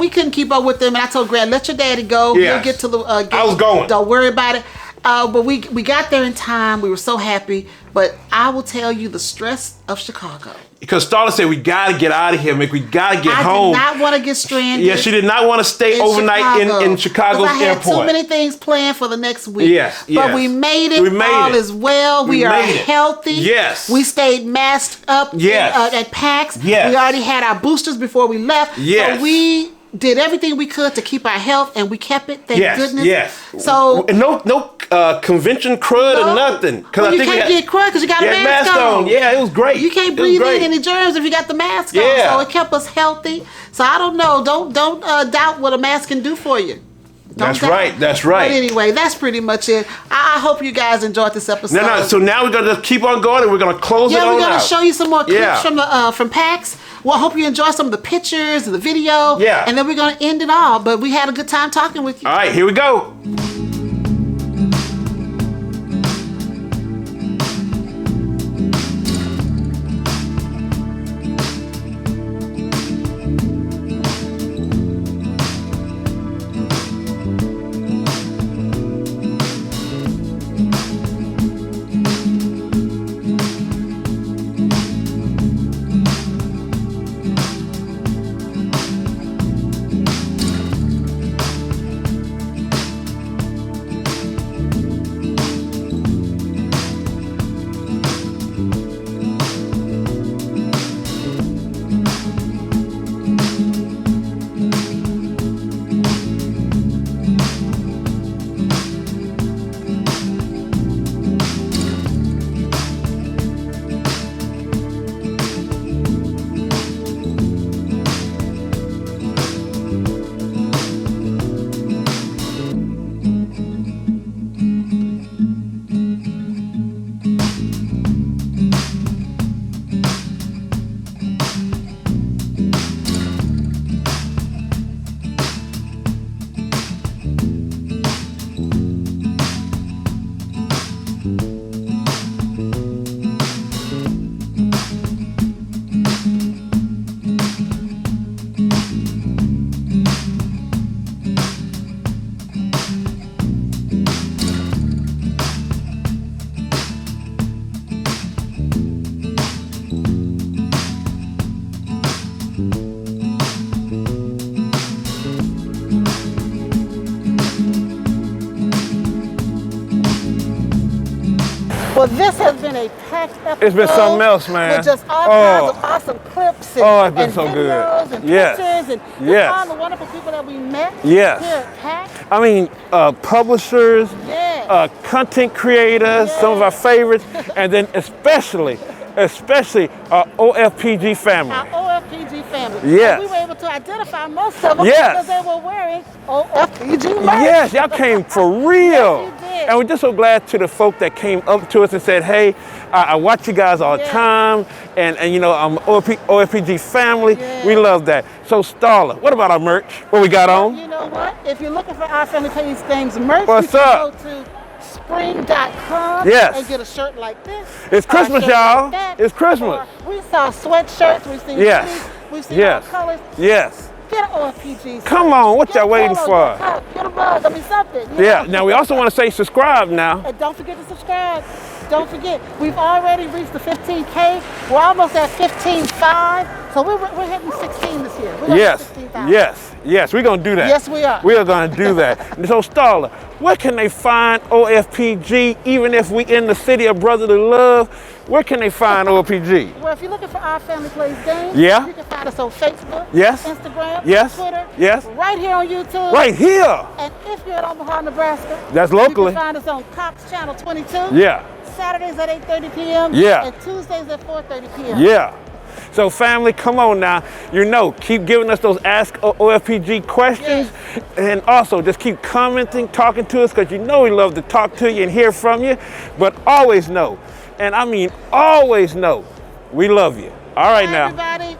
[SPEAKER 1] couldn't keep up with them, and I told Grant, let your daddy go.
[SPEAKER 2] Yes.
[SPEAKER 1] He'll get to the gate.
[SPEAKER 2] I was going.
[SPEAKER 1] Don't worry about it. But we got there in time. We were so happy. But I will tell you the stress of Chicago.
[SPEAKER 2] Because Starla said we gotta get out of here, Mick. We gotta get home.
[SPEAKER 1] I did not want to get stranded.
[SPEAKER 2] Yeah, she did not want to stay overnight in Chicago's
[SPEAKER 1] 'Cause I had
[SPEAKER 2] airport.
[SPEAKER 1] too many things planned for the next week.
[SPEAKER 2] Yes,
[SPEAKER 1] But
[SPEAKER 2] yes.
[SPEAKER 1] we made it.
[SPEAKER 2] We made
[SPEAKER 1] All
[SPEAKER 2] it.
[SPEAKER 1] is well.
[SPEAKER 2] We
[SPEAKER 1] We are
[SPEAKER 2] made it.
[SPEAKER 1] healthy.
[SPEAKER 2] Yes.
[SPEAKER 1] We stayed masked up
[SPEAKER 2] Yes.
[SPEAKER 1] at PAX.
[SPEAKER 2] Yes.
[SPEAKER 1] We already had our boosters before we left.
[SPEAKER 2] Yes.
[SPEAKER 1] So we did everything we could to keep our health, and we kept it. Thank goodness.
[SPEAKER 2] Yes.
[SPEAKER 1] So
[SPEAKER 2] And no convention crud or nothing.
[SPEAKER 1] Well, you can't get crud because you got a mask on.
[SPEAKER 2] Yeah, it was great.
[SPEAKER 1] You can't
[SPEAKER 2] It was
[SPEAKER 1] breathe
[SPEAKER 2] great.
[SPEAKER 1] in any germs if you got the mask on.
[SPEAKER 2] Yeah.
[SPEAKER 1] So it kept us healthy. So I don't know. Don't doubt what a mask can do for you. Don't
[SPEAKER 2] That's
[SPEAKER 1] doubt.
[SPEAKER 2] right. That's right.
[SPEAKER 1] But anyway, that's pretty much it. I hope you guys enjoyed this episode.
[SPEAKER 2] No. So now we're gonna just keep on going, and we're gonna close it
[SPEAKER 1] yeah,
[SPEAKER 2] on
[SPEAKER 1] we're gonna
[SPEAKER 2] out.
[SPEAKER 1] show you some more clips
[SPEAKER 2] Yeah.
[SPEAKER 1] from PAX. Well, I hope you enjoy some of the pictures and the video.
[SPEAKER 2] Yeah.
[SPEAKER 1] And then we're gonna end it all. But we had a good time talking with you.
[SPEAKER 2] All right, here we go.
[SPEAKER 1] Well, this has been a packed episode.
[SPEAKER 2] It's been something else, man.
[SPEAKER 1] With just all kinds of awesome clips and,
[SPEAKER 2] it's been
[SPEAKER 1] and
[SPEAKER 2] so
[SPEAKER 1] videos
[SPEAKER 2] good.
[SPEAKER 1] and pictures and just all the wonderful people that we met here at PAX.
[SPEAKER 2] I mean, publishers, content creators, some of our favorites, and then especially our OFPG family.
[SPEAKER 1] Our OFPG family.
[SPEAKER 2] Yes.
[SPEAKER 1] And we were able to identify most of them
[SPEAKER 2] Yes.
[SPEAKER 1] because they were wearing OFPG merch.
[SPEAKER 2] Yes, y'all came for real.
[SPEAKER 1] Yes, you did.
[SPEAKER 2] And we're just so glad to the folk that came up to us and said, hey, I watch you guys all the time, and you know, I'm OFPG family.
[SPEAKER 1] Yeah.
[SPEAKER 2] We love that. So Starla, what about our merch? What we got on?
[SPEAKER 1] You know what? If you're looking for our Family Plays Games merch,
[SPEAKER 2] What's
[SPEAKER 1] you can
[SPEAKER 2] up?
[SPEAKER 1] go to spring.com and get a shirt like this.
[SPEAKER 2] It's Christmas, y'all. It's Christmas.
[SPEAKER 1] Or we saw sweatshirts, we've seen hoodies, we've seen all colors.
[SPEAKER 2] Yes.
[SPEAKER 1] Get an OFPG.
[SPEAKER 2] Come on, what y'all waiting for?
[SPEAKER 1] Get a bug, I mean something.
[SPEAKER 2] Yeah, now we also want to say subscribe now.
[SPEAKER 1] And don't forget to subscribe. Don't forget, we've already reached the 15K. We're almost at 15.5. So we're hitting 16 this year.
[SPEAKER 2] Yes, we're going to do that.
[SPEAKER 1] Yes, we are.
[SPEAKER 2] We are going to do that. So Starla, where can they find OFPG, even if we in the city of brotherly love? Where can they find OFPG?
[SPEAKER 1] Well, if you're looking for Our Family Plays Games, you can find us on Facebook, Instagram, Twitter, right here on YouTube.
[SPEAKER 2] Right here.
[SPEAKER 1] And if you're in Omaha, Nebraska,
[SPEAKER 2] that's locally.
[SPEAKER 1] You can find us on Cox Channel 22. Saturdays at 8:30 p.m. And Tuesdays at 4:30 p.m.
[SPEAKER 2] So family, come on now. You know, keep giving us those Ask OFPG questions. And also just keep commenting, talking to us, because you know we love to talk to you and hear from you. But always know, and I mean always know, we love you. All right, now.
[SPEAKER 1] Everybody.